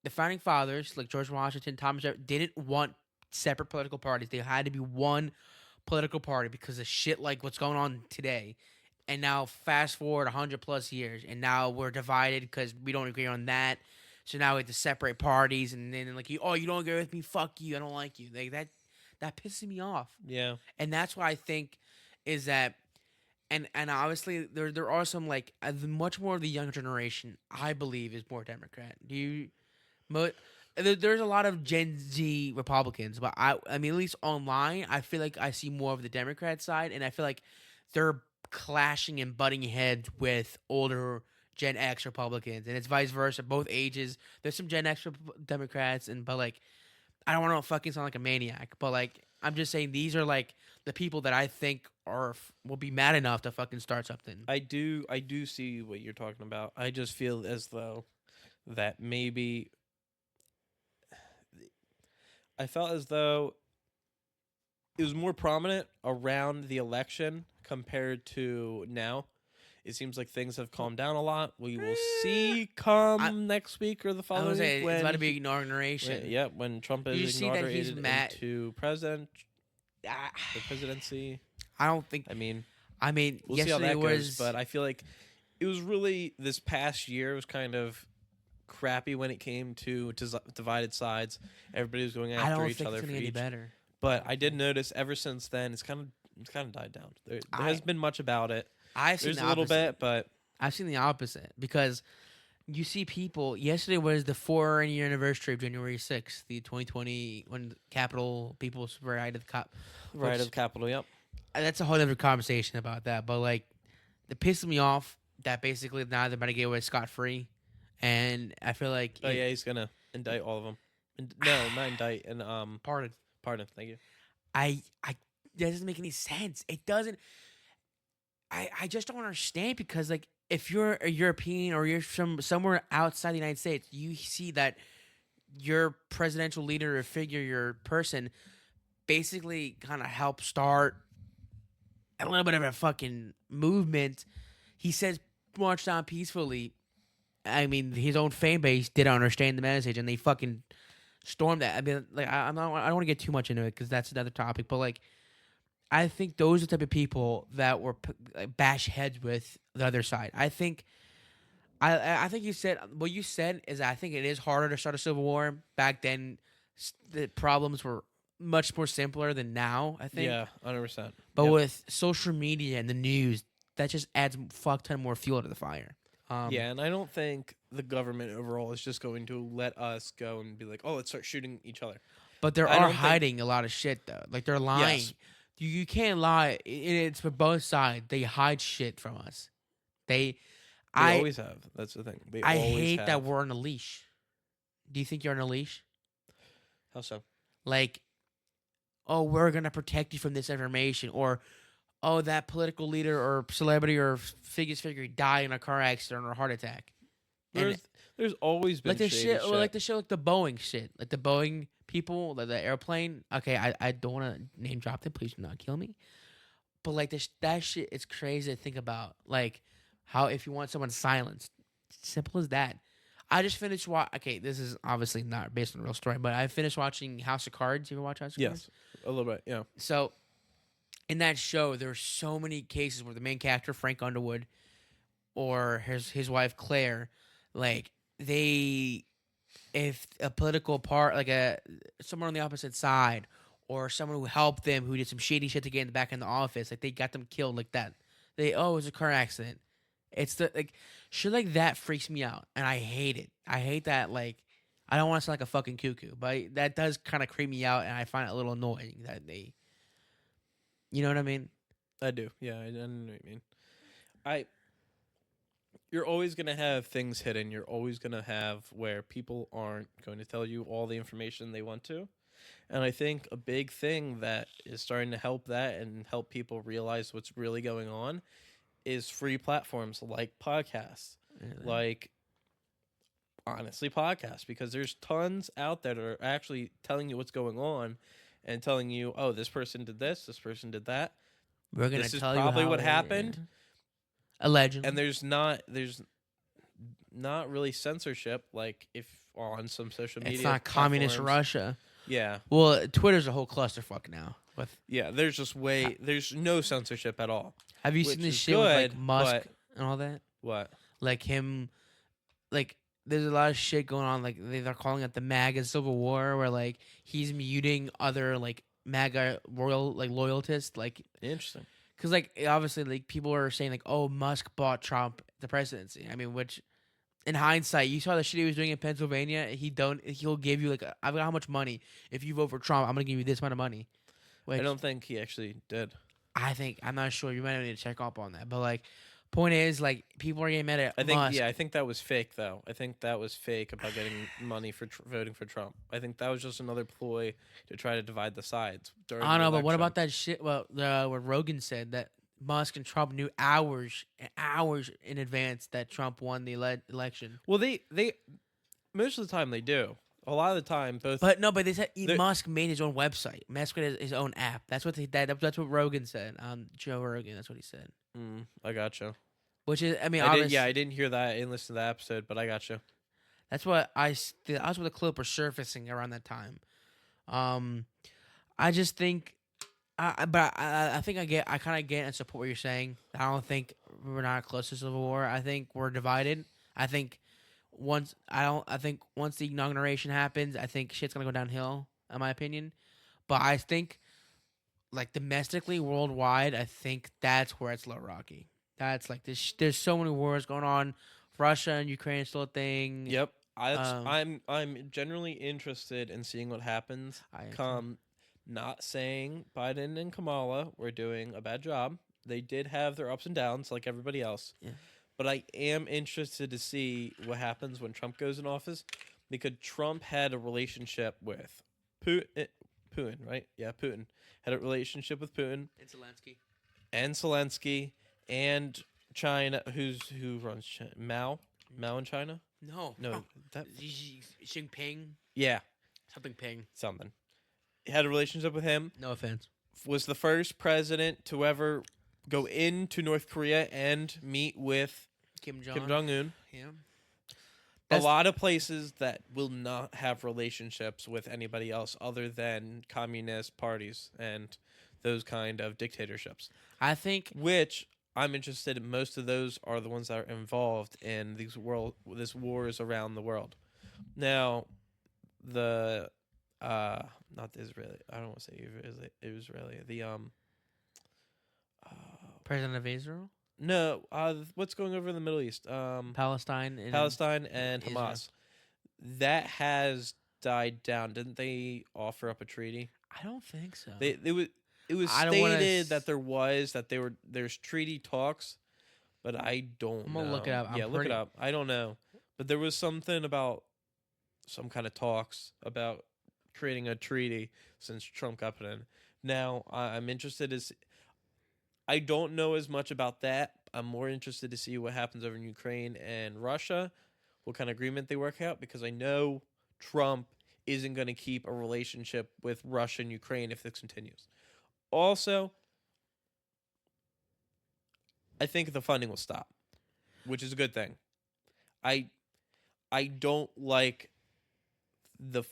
the founding fathers like George Washington, Thomas Jefferson didn't want separate political parties. They had to be one political party because of shit like what's going on today. And now fast forward 100 plus years, and now we're divided because we don't agree on that. So now we have to separate parties, and then you don't agree with me, fuck you, I don't like you. That pisses me off. Yeah. And that's what I think is that. And obviously there are some much more of the younger generation I believe is more Democrat. There's a lot of Gen Z Republicans, but I mean at least online I feel like I see more of the Democrat side, and I feel like they're clashing and butting heads with older Gen X Republicans, and it's vice versa. Both ages, there's some Gen X Democrats, but I don't want to fucking sound like a maniac, but I'm just saying these are the people that I think will be mad enough to fucking start something. I do see what you're talking about. I just feel as though that maybe I felt as though it was more prominent around the election compared to now. It seems like things have calmed down a lot. We will see next week or the following week. It's about to be inauguration. When Trump is inaugurated into the presidency. I don't think. I mean, we'll see how yesterday that was. goes. But I feel like it was really this past year was kind of crappy when it came to divided sides. Everybody was going after each other for each. Better. But I did notice ever since then it's kind of died down. There hasn't been much about it. I've seen There's the a little opposite. bit, but I've seen the opposite because you see people. Yesterday was the 4-year anniversary of January 6th, the 2020 when the Capitol people's right at the cop. Right Which of Capitol. Yep. that's a whole other conversation about that. But like, it pisses me off that basically now they're about to get away scot free, and I feel like Oh yeah, he's gonna indict all of them. No, not indict and pardon. pardon. Thank you. I that doesn't make any sense. It doesn't. I just don't understand because like if you're a European or you're from somewhere outside the United States, you see that your presidential leader or figure, your person, basically kind of helped start a little bit of a fucking movement. He says march down peacefully. I mean, his own fan base didn't understand the message, and they fucking stormed that. I mean, like I'm not. I don't want to get too much into it because that's another topic. But like, I think those are the type of people that were like, bash heads with the other side. I think. I think you said what you said is I think it is harder to start a civil war back then. The problems were much more simpler than now. I think. Yeah, 100%. But with social media and the news, that just adds a fuck ton more fuel to the fire. Yeah, and I don't think the government overall is just going to let us go and be like, oh, let's start shooting each other. But they I are don't think- hiding a lot of shit though. Like they're lying. Yes. You can't lie. It's for both sides. They hide shit from us. They I always have. That's the thing. They I always hate have. that we're on a leash. Do you think you're on a leash? How so? Like, oh, we're gonna protect you from this information, or oh, that political leader or celebrity or figure died in a car accident or a heart attack. And There's always been like the shady shit, or like the shit, like the Boeing shit, like the Boeing people, like the airplane. Okay, I don't want to name drop them. Please do not kill me. But like this, that shit is crazy to think about. Like how if you want someone silenced, simple as that. I just finished Okay, this is obviously not based on a real story, but I finished watching House of Cards. You ever watch House of Cards? Yes, a little bit. Yeah. So in that show, there were so many cases where the main character Frank Underwood or his wife Claire, like if a political part like someone on the opposite side or someone who helped them who did some shady shit to get back in the office, like they got them killed like that. It was a car accident. It's the like shit like that freaks me out and I hate it. I hate that like I don't want to sound like a fucking cuckoo, but that does kind of creep me out and I find it a little annoying that they. You know what I mean? I do. Yeah, I know what you mean. You're always going to have things hidden. You're always going to have where people aren't going to tell you all the information they want to. And I think a big thing that is starting to help that and help people realize what's really going on is free platforms like podcasts. Really? Like, honestly, podcasts. Because there's tons out there that are actually telling you what's going on and telling you, oh, this person did this person did that. We're gonna This is tell you probably how what it- happened. Allegedly. And there's not really censorship like if on some social media. It's not communist platforms. Russia. Yeah. Well, Twitter's a whole clusterfuck now. With Yeah, there's just there's no censorship at all. have you Which seen this is shit with like good, Musk but- and all that? What? Like him, like there's a lot of shit going on. Like they're calling it the MAGA Civil War, where like he's muting other like MAGA royal like loyalists, like Interesting. because like obviously like people are saying like oh Musk bought Trump the presidency. I mean, which in hindsight, you saw the shit he was doing in Pennsylvania. He'll give you like I've got how much money if you vote for Trump. I'm gonna give you this amount of money. Which I don't think he actually did. I think I'm not sure. You might need to check up on that. But like, point is like people are getting mad at I think Musk. I think that was fake though. I think that was fake about getting money for voting for Trump. I think that was just another ploy to try to divide the sides. During I don't the know, but what election. about that shit? Well, what Rogan said that Musk and Trump knew hours and hours in advance that Trump won the election. Well, they most of the time they do. A lot of the time, both. But no, but they said They're- Musk made his own website. Musk made his own app. That's what that's what Rogan said. Joe Rogan. That's what he said. I gotcha. Which is, I mean, I obviously, I didn't hear that. I didn't listen to that episode, but I gotcha. that's what that's what the clip was surfacing around that time. I just think, I think I kind of get and support what you're saying. I don't think we're not close to civil war. I think we're divided. I think once the inauguration happens, I think shit's gonna go downhill. In my opinion, but I think like domestically, worldwide, I think that's where it's low rocky. That's like there's so many wars going on Russia and Ukraine is still a thing. Yep. Um, I'm generally interested in seeing what happens. I am too. Come, not saying Biden and Kamala were doing a bad job. They did have their ups and downs, like everybody else. Yeah. But I am interested to see what happens when Trump goes in office, because Trump had a relationship with Putin. Putin, right? Yeah, Putin had a relationship with Putin And Zelensky. and Zelensky and China. Who runs China? Mao in China? No. No, that Xi Jinping. yeah, Something Ping. something. Had a relationship with him. No offense. Was the first president to ever go into North Korea and meet with Kim Jong. Kim Jong Un. Yeah. A lot of places that will not have relationships with anybody else other than communist parties and those kind of dictatorships. I think Which I'm interested in. Most of those are the ones that are involved in this wars around the world. Now, the not the Israeli. I don't want to say Israeli. The President of Israel, no, what's going over in the Middle East? Palestine, and Palestine and Israel. Hamas. That has died down. Didn't they offer up a treaty? I don't think so. It was I don't wanna stated that there's treaty talks, but I don't I'm know. gonna look it up. I'm Yeah, look it pretty- up. I don't know. But there was something about some kind of talks about creating a treaty since Trump got put in. Now, I'm interested I don't know as much about that. I'm more interested to see what happens over in Ukraine and Russia, what kind of agreement they work out, because I know Trump isn't going to keep a relationship with Russia and Ukraine if this continues. Also, I think the funding will stop, which is a good thing. I don't like the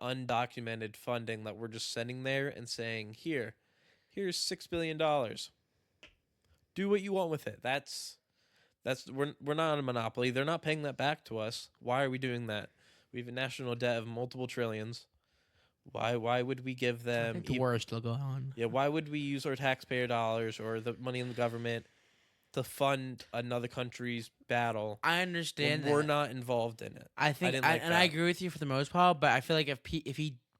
undocumented funding that we're just sending there and saying, here's $6 billion. Do what you want with it. We're not a monopoly. They're not paying that back to us. Why are we doing that? We have a national debt of multiple trillions. Why would we give I them think the war is still going on. Yeah, why would we use our taxpayer dollars or the money in the government to fund another country's battle I when understand that. we're not involved in it? I think, didn't like I that. agree with you for the most part, but I feel like if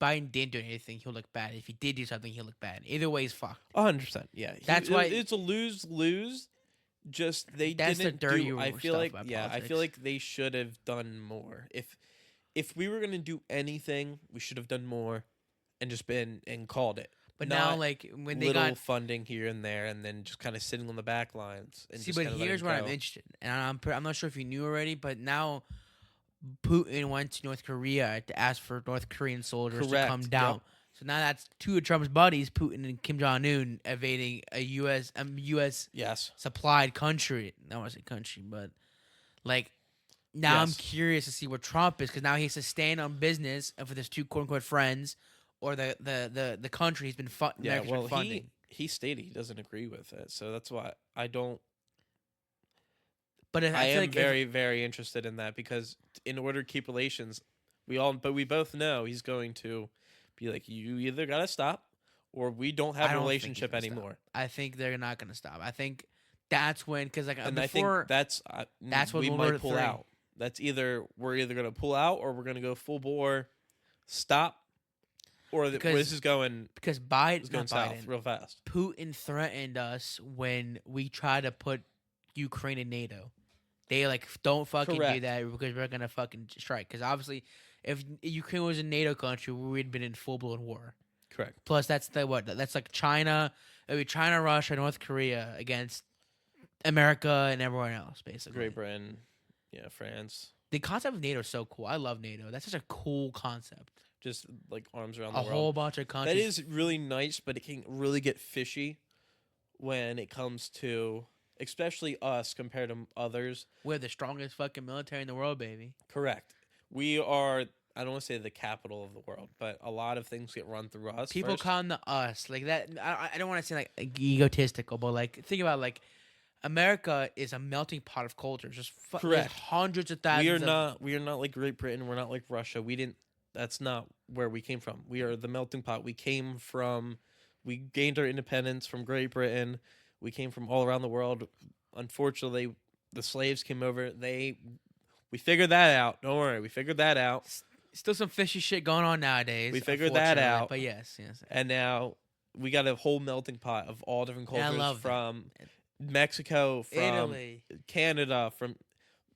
Biden didn't do anything, he'll look bad. If he did do something, he'll look bad. Either way, he's fucked. 100%. Yeah. That's why- it's a lose-lose. Just they That's the didn't dirty do I feel stuff like about I politics. feel like they should have done more. If we were going to do anything, we should have done more and just been and called it. But Not now, like when they little got funding here and there, and then just kind of sitting on the back lines. And see, just but kinda letting here's it where I'm go. interested, and I'm not sure if you knew already, but now Putin went to North Korea to ask for North Korean soldiers Correct, to come down. yep. So now that's two of Trump's buddies, Putin and Kim Jong Un, evading a U.S. Yes. supplied country. I don't want to say country, but like now I'm Yes. curious to see what Trump is, because now he has to stand on business for his two quote unquote friends or the country he's been Yeah. America's Well, been funding. he stated he doesn't agree with it, so that's why I don't. But I feel am like very, very interested in that, because in order to keep relations, we both know he's going to be like, you either got to stop or we don't have I a don't think he's relationship gonna stop. anymore. I think they're not going to stop. I think that's when, because like And I before, think that's when we World War might pull III. out. That's we're either going to pull out or we're going to go full bore, stop, or Because this is going because Biden, it's going not south Biden, real fast. Putin threatened us when we tried to put Ukraine in NATO. They like don't fucking do Correct. that because we're gonna fucking strike. Because obviously, if Ukraine was a NATO country, we'd been in full blown war. Correct. Plus, that's that's like China, it would be China, Russia, North Korea against America and everyone else, basically. Great Britain, yeah, France, The concept of NATO is so cool. I love NATO. That's such a cool concept. just like arms around A the world. whole bunch of countries. That is really nice, but it can really get fishy when it comes to, especially us compared to others. We're the strongest fucking military in the world, baby. Correct. We are, I don't want to say the capital of the world, but a lot of things get run through us. People first. come to us like that. I don't want to say like egotistical, but like think about like America is a melting pot of cultures. Just there's Correct. hundreds of thousands. We are not like Great Britain. We're not like Russia. That's not where we came from. We are the melting pot. We gained our independence from Great Britain. We came from all around the world. Unfortunately, the slaves came over. We figured that out. Don't worry, we figured that out. Still some fishy shit going on nowadays. We figured that unfortunately, out. But yes. And now we got a whole melting pot of all different Yeah, I cultures love that. from Mexico, from Italy. Canada, from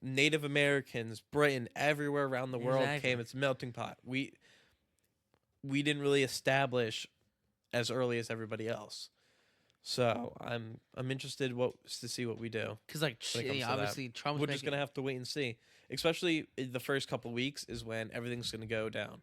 Native Americans, Britain, everywhere around the world Exactly. came. It's a melting pot. We didn't really establish as early as everybody else. So I'm interested to see what we do. Because like when it comes to that. obviously Trump's We're just gonna have to wait and see. Especially in the first couple weeks is when everything's gonna go down,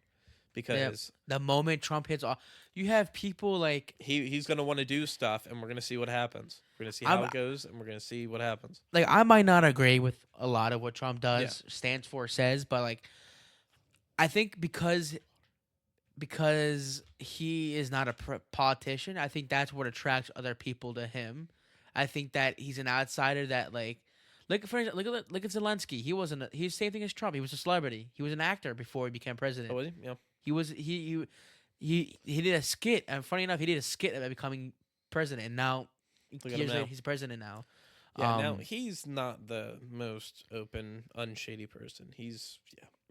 because the moment Trump hits off, you have people like he's gonna want to do stuff, and we're gonna see what happens. We're gonna see how it goes, and we're gonna see what happens. like I might not agree with a lot of what Trump does, stands for, says, but like I think because he is not a politician, I think that's what attracts other people to him. I think that he's an outsider that like for instance, look at Zelensky. He wasn't. He's the same thing as Trump. He was a celebrity. He was an actor before he became president. Oh, was he? Yeah. He was he did a skit, and funny enough, he did a skit about becoming president. And now, years later, he's president now. Yeah, now he's not the most open, unshady person. He's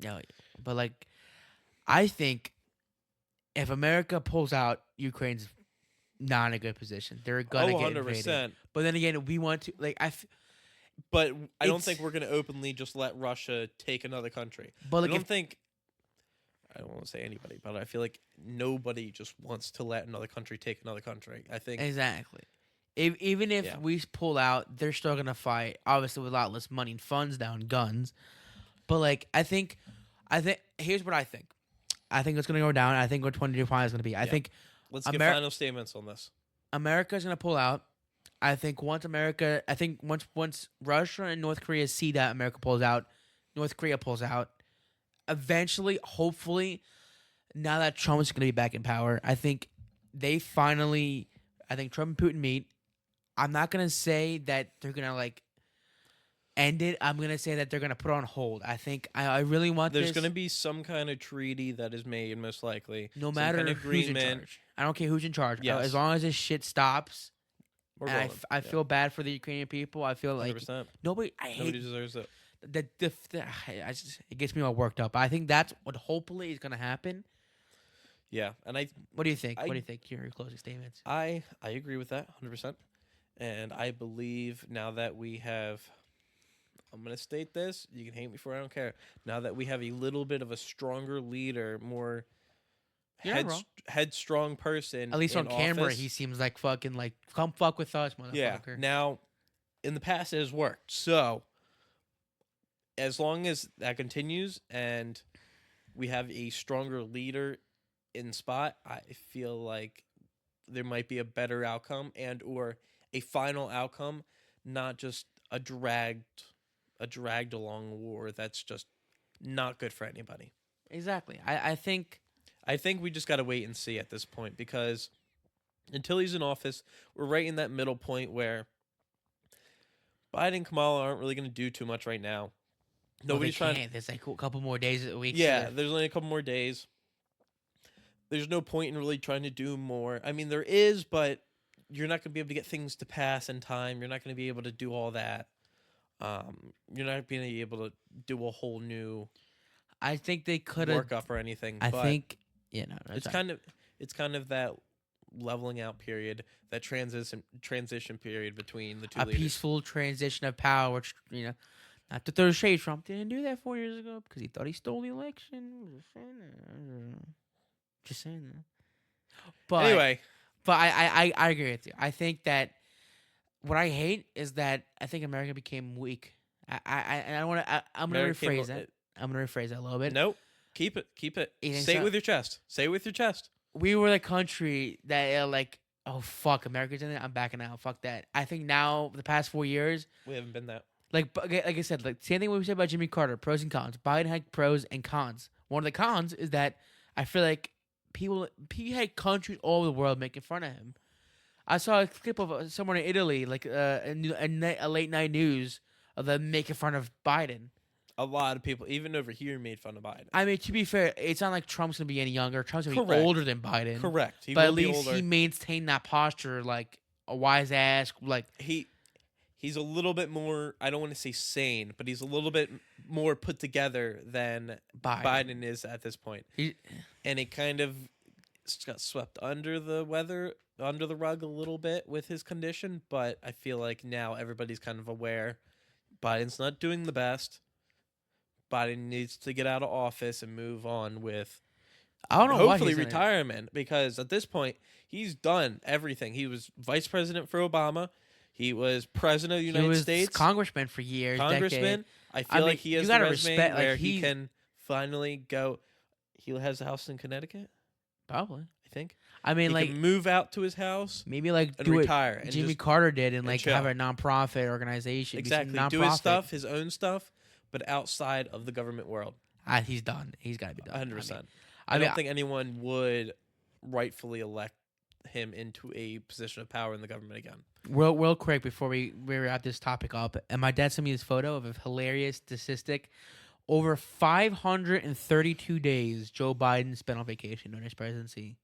yeah, but like, I think if America pulls out, Ukraine's not in a good position. They're gonna get 100%. invaded. But then again, we want to like But I don't think we're going to openly just let Russia take another country. But like I don't want to say anybody, but I feel like nobody just wants to let another country take another country. I think exactly. Even if we pull out, they're still gonna fight. Obviously, with a lot less money and funds down guns. But like, I think here's what I think. I think it's gonna go down. I think what 2025 is gonna be. I think let's get final statements on this. America's gonna pull out. I think once Russia and North Korea see that America pulls out, North Korea pulls out. Eventually, hopefully, now that Trump is going to be back in power, I think Trump and Putin meet. I'm not going to say that they're going to like end it. I'm going to say that they're going to put it on hold. I think I really want There's going to be some kind of treaty that is made, most likely. No matter kind of who's in charge. I don't care who's in charge. Yes. As long as this shit stops. And I feel bad for the Ukrainian people. I feel like 100%. nobody deserves it. It gets me all worked up. I think that's what hopefully is going to happen. Yeah, and What do you think? What do you think? Your closing statements. I agree with that 100%, and I believe now that we have, I'm going to state this. You can hate me for it. I don't care. Now that we have a little bit of a stronger leader, more headstrong person. At least on camera, office, he seems like fucking like come fuck with us, motherfucker. Yeah. Now, in the past, it has worked. So, as long as that continues and we have a stronger leader in spot, I feel like there might be a better outcome or a final outcome, not just a dragged along war that's just not good for anybody. Exactly. I think we just got to wait and see at this point, because until he's in office, we're right in that middle point where Biden and Kamala aren't really going to do too much right now. Nobody's trying. There's like a couple more days a week. Yeah, there's only a couple more days. There's no point in really trying to do more. I mean, there is, but you're not going to be able to get things to pass in time. You're not going to be able to do all that. You're not being able to do a whole new. I think they could have work up or anything. I think it's kind of that leveling out period, that transition period between the two. A leaders. peaceful transition of power, which not to throw shade. Trump didn't do that 4 years ago because he thought he stole the election. Just saying that. But anyway, I agree with you. I think that what I hate is that I think America became weak. I'm gonna rephrase that. I'm gonna rephrase that a little bit. Nope. Keep it. Say it with your chest. Say it with your chest. We were the country that like, oh fuck, America's in it. I'm backing out. Fuck that. I think now the past 4 years we haven't been that. Like I said, like same thing we said about Jimmy Carter. Pros and cons. Biden had pros and cons. One of the cons is that I feel like he had countries all over the world making fun of him. I saw a clip of someone in Italy, like a late night news of them making fun of Biden. A lot of people, even over here, made fun of Biden. I mean, to be fair, it's not like Trump's gonna be any younger. Trump's gonna be older than Biden. Correct. But at least he maintained that posture, like a wise ass. Like he he's a little bit more, I don't want to say sane, but he's a little bit more put together than Biden is at this point. And it kind of got swept under the rug a little bit with his condition, but I feel like now everybody's kind of aware Biden's not doing the best. Biden needs to get out of office and move on with hopefully retirement, because at this point he's done everything. He was vice president for Obama. He was president of the United States. Congressman for years. Congressman. I feel like he has the resume where he can finally go. He has a house in Connecticut. Probably. I think. I mean, he can move out to his house. Maybe like and do retire. It and Jimmy Carter did and like chill. have a nonprofit organization. Exactly. Do his stuff, his own stuff, but outside of the government world. He's done. He's got to be done. 100%. I don't think anyone would rightfully elect him into a position of power in the government again. Real quick before we wrap this topic up, and my dad sent me this photo of a hilarious statistic. Over 532 days Joe Biden spent on vacation during his presidency.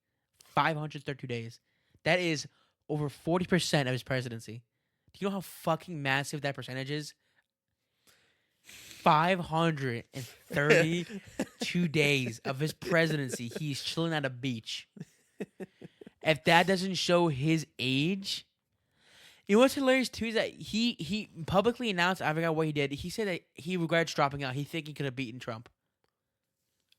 532 days. That is over 40% of his presidency. Do you know how fucking massive that percentage is? 532 days of his presidency, he's chilling at a beach. If that doesn't show his age, you know what's hilarious too is that he publicly announced, I forgot what he did. He said that he regrets dropping out. He think he could have beaten Trump.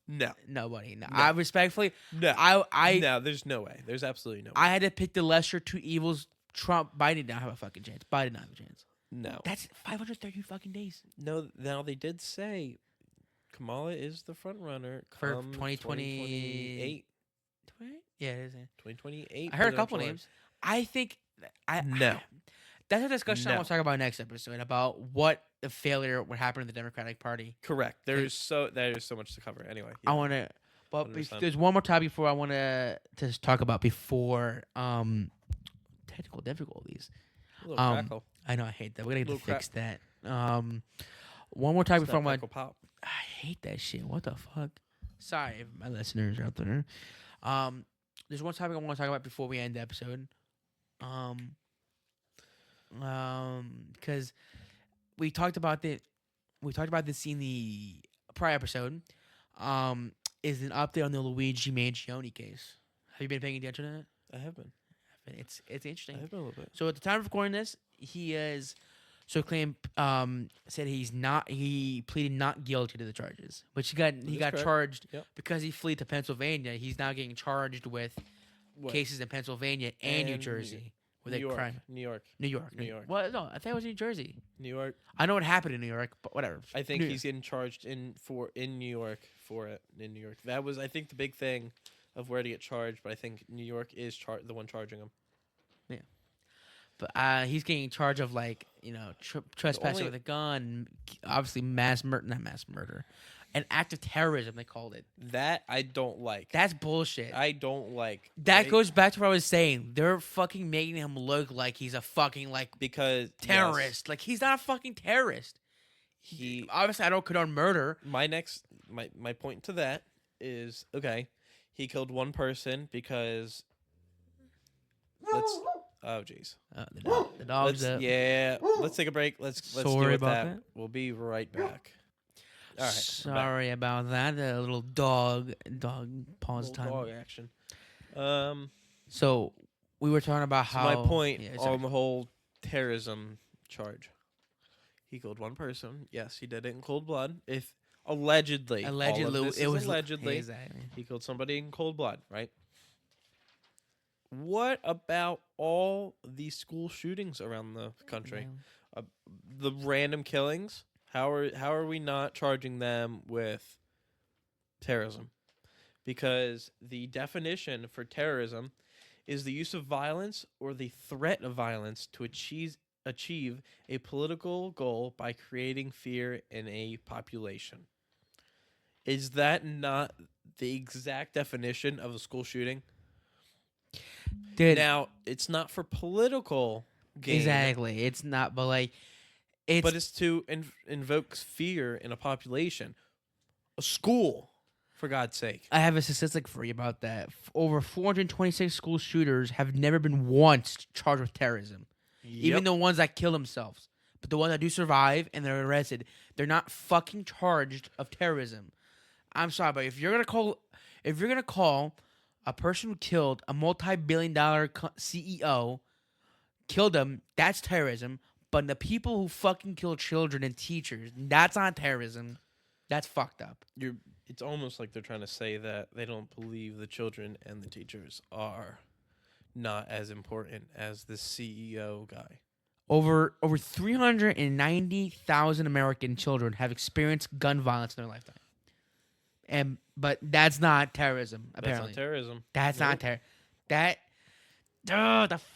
No, nobody. No. No. I respectfully, no, I no. There's no way. There's absolutely no way. I had to pick the lesser two evils. Trump, Biden did not have a fucking chance. Biden did not have a chance. No, that's 530 fucking days. No, now they did say Kamala is the front runner for 2028. Yeah, it is. 2028. I heard a couple names. I think no. That's a discussion I want to talk about next episode about what the failure would happen in the Democratic Party. Correct. There is so much to cover. Anyway, yeah. I want to, but there's one more topic before I want to talk about before technical difficulties. A little crackle. I know I hate that. We're gonna fix that. One more topic before I want. I hate that shit. What the fuck? Sorry, if my listeners out there. There's one topic I want to talk about before we end the episode. Because we talked about this in the prior episode. Is an update on the Luigi Mangione case. Have you been paying attention to that? I have been. It's interesting. I have been a little bit. So at the time of recording this, he is said he pleaded not guilty to the charges, which he got charged because he fled to Pennsylvania. He's now getting charged with cases in Pennsylvania and New Jersey. New York. Well, no, I thought it was New Jersey. New York. I know what happened in New York, but whatever. I think he's getting charged in New York for it in New York. That was, I think, the big thing of where to get charged. But I think New York is the one charging him. Yeah, but he's getting charged of trespassing with a gun, obviously not mass murder. An act of terrorism, they called it. That I don't like. That's bullshit. I don't like. That goes back to what I was saying. They're fucking making him look like he's a fucking because terrorist. Yes. Like he's not a fucking terrorist. He obviously I don't condone murder. My point to that is he killed one person because oh jeez. The dog's up. Yeah. Let's take a break. Let's deal with that. We'll be right back. All right. Sorry about that. A little dog pause time. Dog action. So we were talking about how my point on the whole terrorism charge. He killed one person. Yes, he did it in cold blood. If allegedly, it was allegedly. Exactly. He killed somebody in cold blood, right? What about all these school shootings around the country? Yeah. The random killings? How are we not charging them with terrorism? Because the definition for terrorism is the use of violence or the threat of violence to achieve a political goal by creating fear in a population. Is that not the exact definition of a school shooting? Now, it's not for political gain. Exactly. It's not, but it's to invoke fear in a population. A school, for God's sake. I have a statistic for you about that. Over 426 school shooters have never been once charged with terrorism. Even the ones that kill themselves. But the ones that do survive and they're arrested, they're not fucking charged of terrorism. I'm sorry, but if you're gonna call a person who killed a multi-billion-dollar CEO, killed them, that's terrorism. But the people who fucking kill children and teachers, that's not terrorism. That's fucked up. It's almost like they're trying to say that they don't believe the children and the teachers are not as important as the CEO guy. Over 390,000 American children have experienced gun violence in their lifetime. But that's not terrorism, apparently. That's not terrorism. That's not terror. That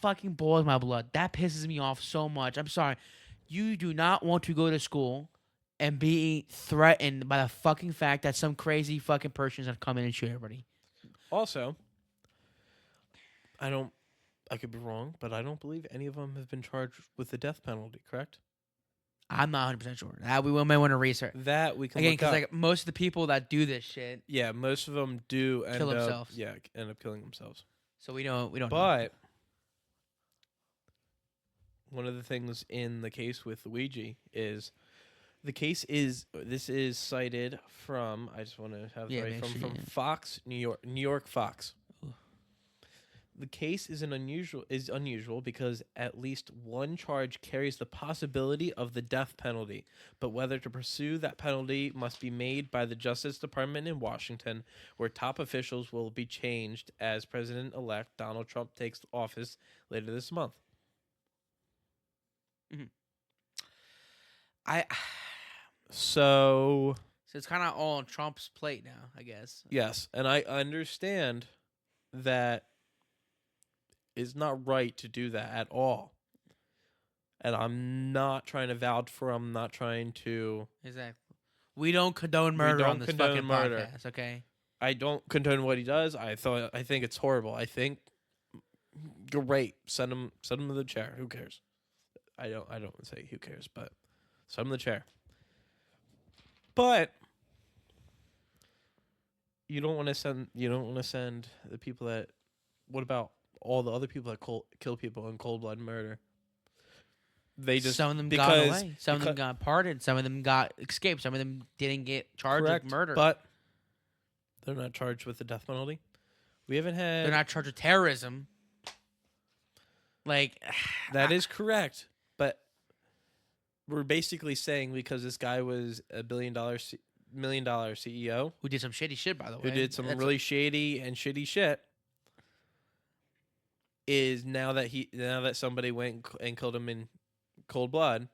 fucking boils my blood. That pisses me off so much. I'm sorry. You do not want to go to school and be threatened by the fucking fact that some crazy fucking person is gonna come in and shoot everybody. Also, I could be wrong, but I don't believe any of them have been charged with the death penalty, correct? I'm not 100% sure. That we may want to research. That we can Again, look up. because like most of the people that do this shit, yeah, most of them do end Kill up themselves. end up killing themselves. so we don't know. But one of the things in the case with Luigi is this is cited from, I just want to have it right, from Fox, New York Fox. Ooh. The case is unusual because at least one charge carries the possibility of the death penalty, but whether to pursue that penalty must be made by the Justice Department in Washington, where top officials will be changed as President-elect Donald Trump takes office later this month. So it's kind of all on Trump's plate now, I guess. Yes, and I understand that it's not right to do that at all. And I'm not trying to vouch for him. I'm not trying to... Exactly. We don't condone murder on this fucking podcast, okay? I don't condone what he does. I think it's horrible. I think great. Send him to the chair. Who cares? I don't say who cares, but send him to the chair. But you don't want to send the people that... What about all the other people that kill people in cold blood murder? Some of them got away. Some of them got pardoned. Some of them got escaped. Some of them didn't get charged with murder. But they're not charged with the death penalty. We haven't had... They're not charged with terrorism. Like... That is correct. But we're basically saying because this guy was a $1 million CEO... Who did some shitty shit, by the way. Who did some really shady and shitty shit... Is now that somebody went and killed him in cold blood,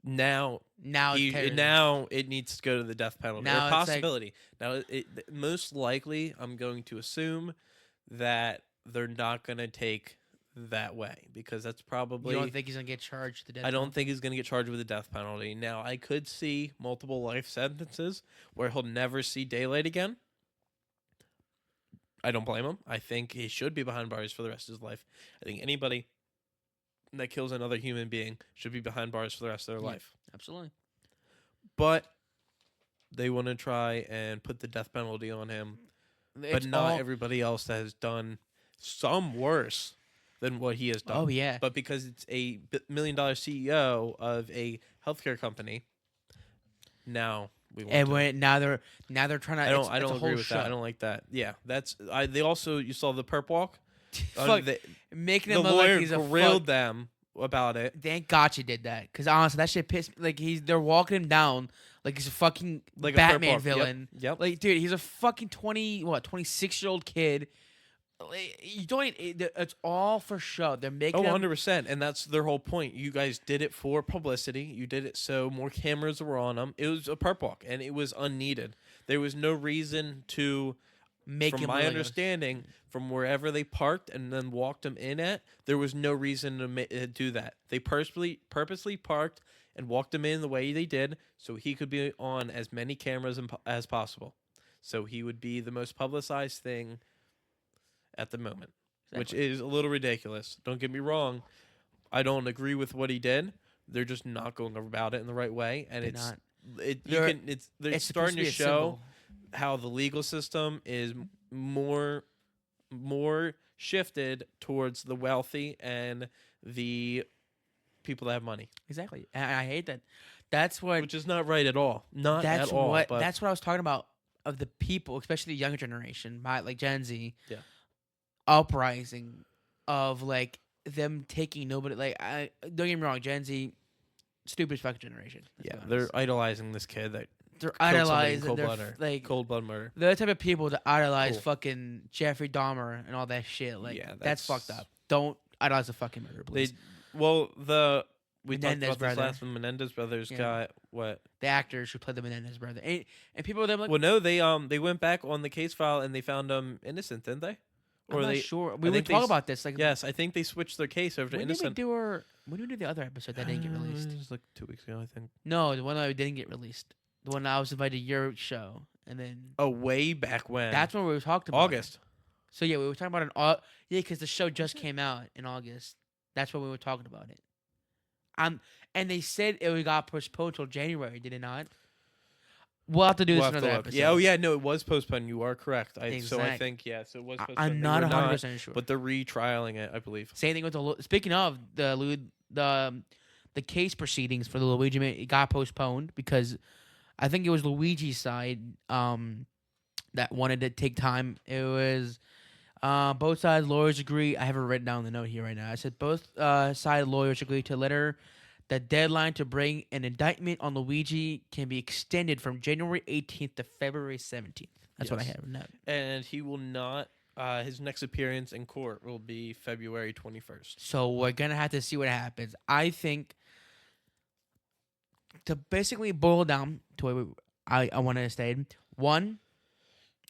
now it needs to go to the death penalty. Now or possibility. Now, most likely, I'm going to assume that they're not going to take that way because that's probably... You don't think he's going to get charged with the death penalty? I penalty? don't think he's going to get charged with the death penalty. Now, I could see multiple life sentences where he'll never see daylight again. I don't blame him. I think he should be behind bars for the rest of his life. I think anybody that kills another human being should be behind bars for the rest of their life. Absolutely. But they want to try and put the death penalty on him. But not everybody else that has done some worse than what he has done. Oh, yeah. But because it's a $1 million CEO of a healthcare company, now... Now they're trying to... I don't agree with that. I don't like that. Yeah, they also... You saw the perp walk? Making him look like he's grilled them about it. Thank God you did that. Because honestly, that shit pissed me. Like, they're walking him down like he's a fucking like Batman a villain. Yep. Like, dude, he's a fucking 26-year-old kid. You don't... It's all for show. They're making 100%. And that's their whole point. You guys did it for publicity. You did it so more cameras were on them. It was a perp walk, and it was unneeded. There was no reason to... From my understanding, from wherever they parked and then walked him in at, there was no reason to do that. They purposely parked and walked him in the way they did so he could be on as many cameras as possible. So he would be the most publicized thing at the moment, which is a little ridiculous. Don't get me wrong. I don't agree with what he did. They're just not going about it in the right way. And they're starting to show how the legal system is more shifted towards the wealthy and the people that have money, Exactly. And I hate that. That's what. which is not right at all. Not That's at all. what. But That's what I was talking about. Of the people, especially the younger generation, by like Gen Z, Yeah. uprising of like them taking nobody. Like, I don't get me wrong, Gen Z, stupidest fucking generation. Let's yeah, be honest. they're idolizing this kid that They're killed somebody in idolizing. cold They're blood. like Cold blood murder. they're the type of people that idolize Cool. fucking Jeffrey Dahmer and all that shit. Like, Yeah, that's that's- fucked up. Don't idolize a fucking murderer, They please. we Menendez talked about brother. this last one. Menendez brothers Yeah. got what? The actors who played the Menendez brother and people them like. Well, no, they went back on the case file and they found them innocent, didn't they? I'm not they sure. I We would think they talk s- about this. Like, Yes, I think they switched their case over to when did we innocent. do our? When did we do the other episode that didn't get released? It was like 2 weeks ago, I think. No, the one that didn't get released. The one I was invited to your show, and then Oh, way back when. that's when we talked about it. August. So yeah, we were talking about yeah, because the show just came out in August. That's when we were talking about it. And they said it got postponed till January. Did it not? We'll have to do this We'll have to another look. episode. Yeah, oh yeah, no, it was postponed. You are correct. So I Exact- think so it was postponed. I'm They not were 100% sure. but they're retrialing it, I believe. Same thing with speaking of the case proceedings for the Luigi it got postponed because I think it was Luigi's side that wanted to take time. It was both sides lawyers agree. I have it written down the note here right now. I said both side lawyers agree to letter the deadline to bring an indictment on Luigi can be extended from January 18th to February 17th. That's what I Yes. have written down. And he will not. His next appearance in court will be February 21st. So we're gonna have to see what happens. I think to basically boil down to what I want to state. One,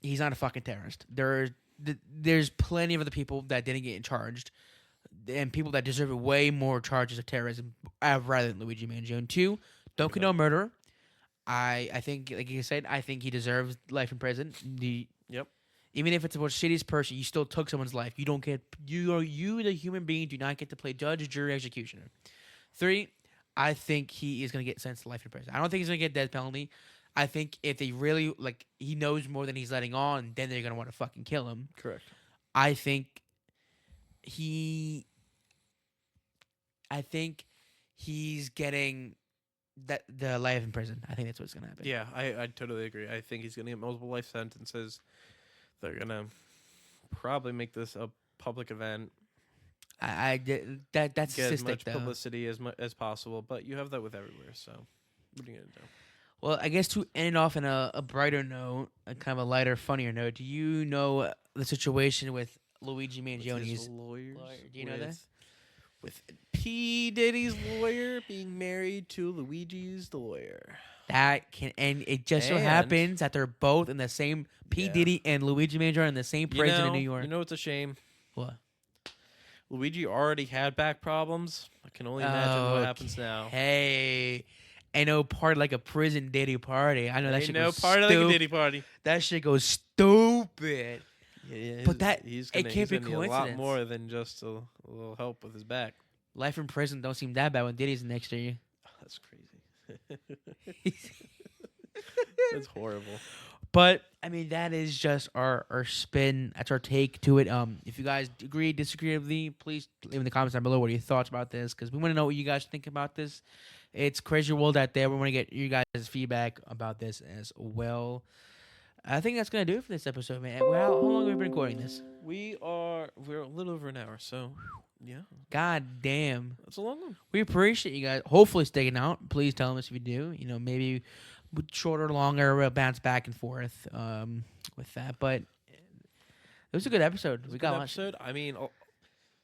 he's not a fucking terrorist. There's plenty of other people that didn't get charged, and people that deserve way more charges of terrorism rather than Luigi Mangione. Two, don't condone murder. I think, like you said, I think he deserves life in prison. Yep. Even if it's the most shittiest person, you still took someone's life. You don't get you the human being do not get to play judge, jury, executioner. Three, I think he is gonna get sentenced to life in prison. I don't think he's gonna get death penalty. I think if they really he knows more than he's letting on, then they're gonna want to fucking kill him. Correct. I think he's getting the life in prison. I think that's what's gonna happen. Yeah, I totally agree. I think he's going to get multiple life sentences. They're going to probably make this a public event. That's Get as cystic much though. publicity as possible, but you have that with everywhere. So what are you going to do? Well, I guess to end off in a brighter note, a kind of a lighter, funnier note. Do you know the situation with Luigi With Mangione's his lawyers. lawyer? Do you know that? With P Diddy's lawyer being married to Luigi's lawyer. That can and it just so And- happens that they're both in the same P Yeah. Diddy and Luigi Mangione in the same prison in New York. You know what's a shame? What? Luigi already had back problems. I can only imagine what happens now. Hey, ain't no party like a prison Diddy party. I know that Ain't shit no goes part of the stupid. Diddy party. That shit goes stupid. Yeah, But that- he's it gonna, can't he's be gonna need a lot coincidence. more than just a little help with his back. Life in prison don't seem that bad when Diddy's next to you. That's crazy. That's horrible. But I mean, that is just our spin. That's our take to it. If you guys agree, disagree with me, please leave in the comments down below what are your thoughts about this, because we want to know what you guys think about this. It's crazy world out there. We want to get you guys' feedback about this as well. I think that's gonna do it for this episode, man. Well, how long have we been recording this? We're a little over an hour, so yeah, God damn. that's a long one. We appreciate you guys. Hopefully sticking out. Please tell us if you do. You know, maybe shorter, longer. We'll bounce back and forth with that. But it was a good episode. We got Good a lot. episode. I mean,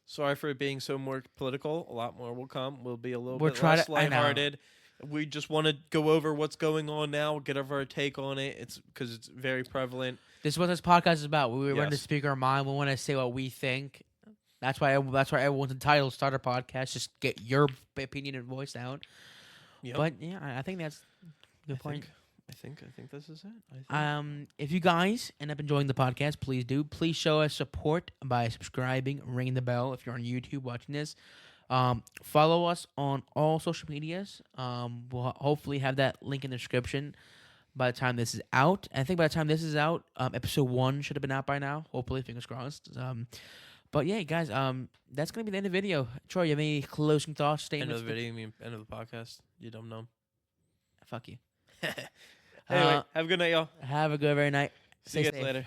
sorry for it being so more political. A lot more will come. We'll be a little We'll bit try less to- I know. lighthearted. We just want to go over what's going on now, get over our take on it. It's because it's very prevalent. This is what this podcast is about. We want to Yes. speak our mind. We want to say what we think. That's why everyone's entitled to start a podcast. Just get your opinion and voice out. Yep. But yeah, I think that's a good I point. think this is it. I think. If you guys end up enjoying the podcast, please do. Please show us support by subscribing, ringing the bell if you're on YouTube watching this. Follow us on all social medias. We'll hopefully have that link in the description by the time this is out. I think by the time this is out, episode 1 should have been out by now. Hopefully, fingers crossed. But yeah, guys, that's gonna be the end of the video. Troy, you have any closing thoughts, End statements? of the video, you mean end of the podcast? You dumb numb. Fuck you. Anyway, have a good night, y'all. Have a good very night. See you Stay guys safe. later.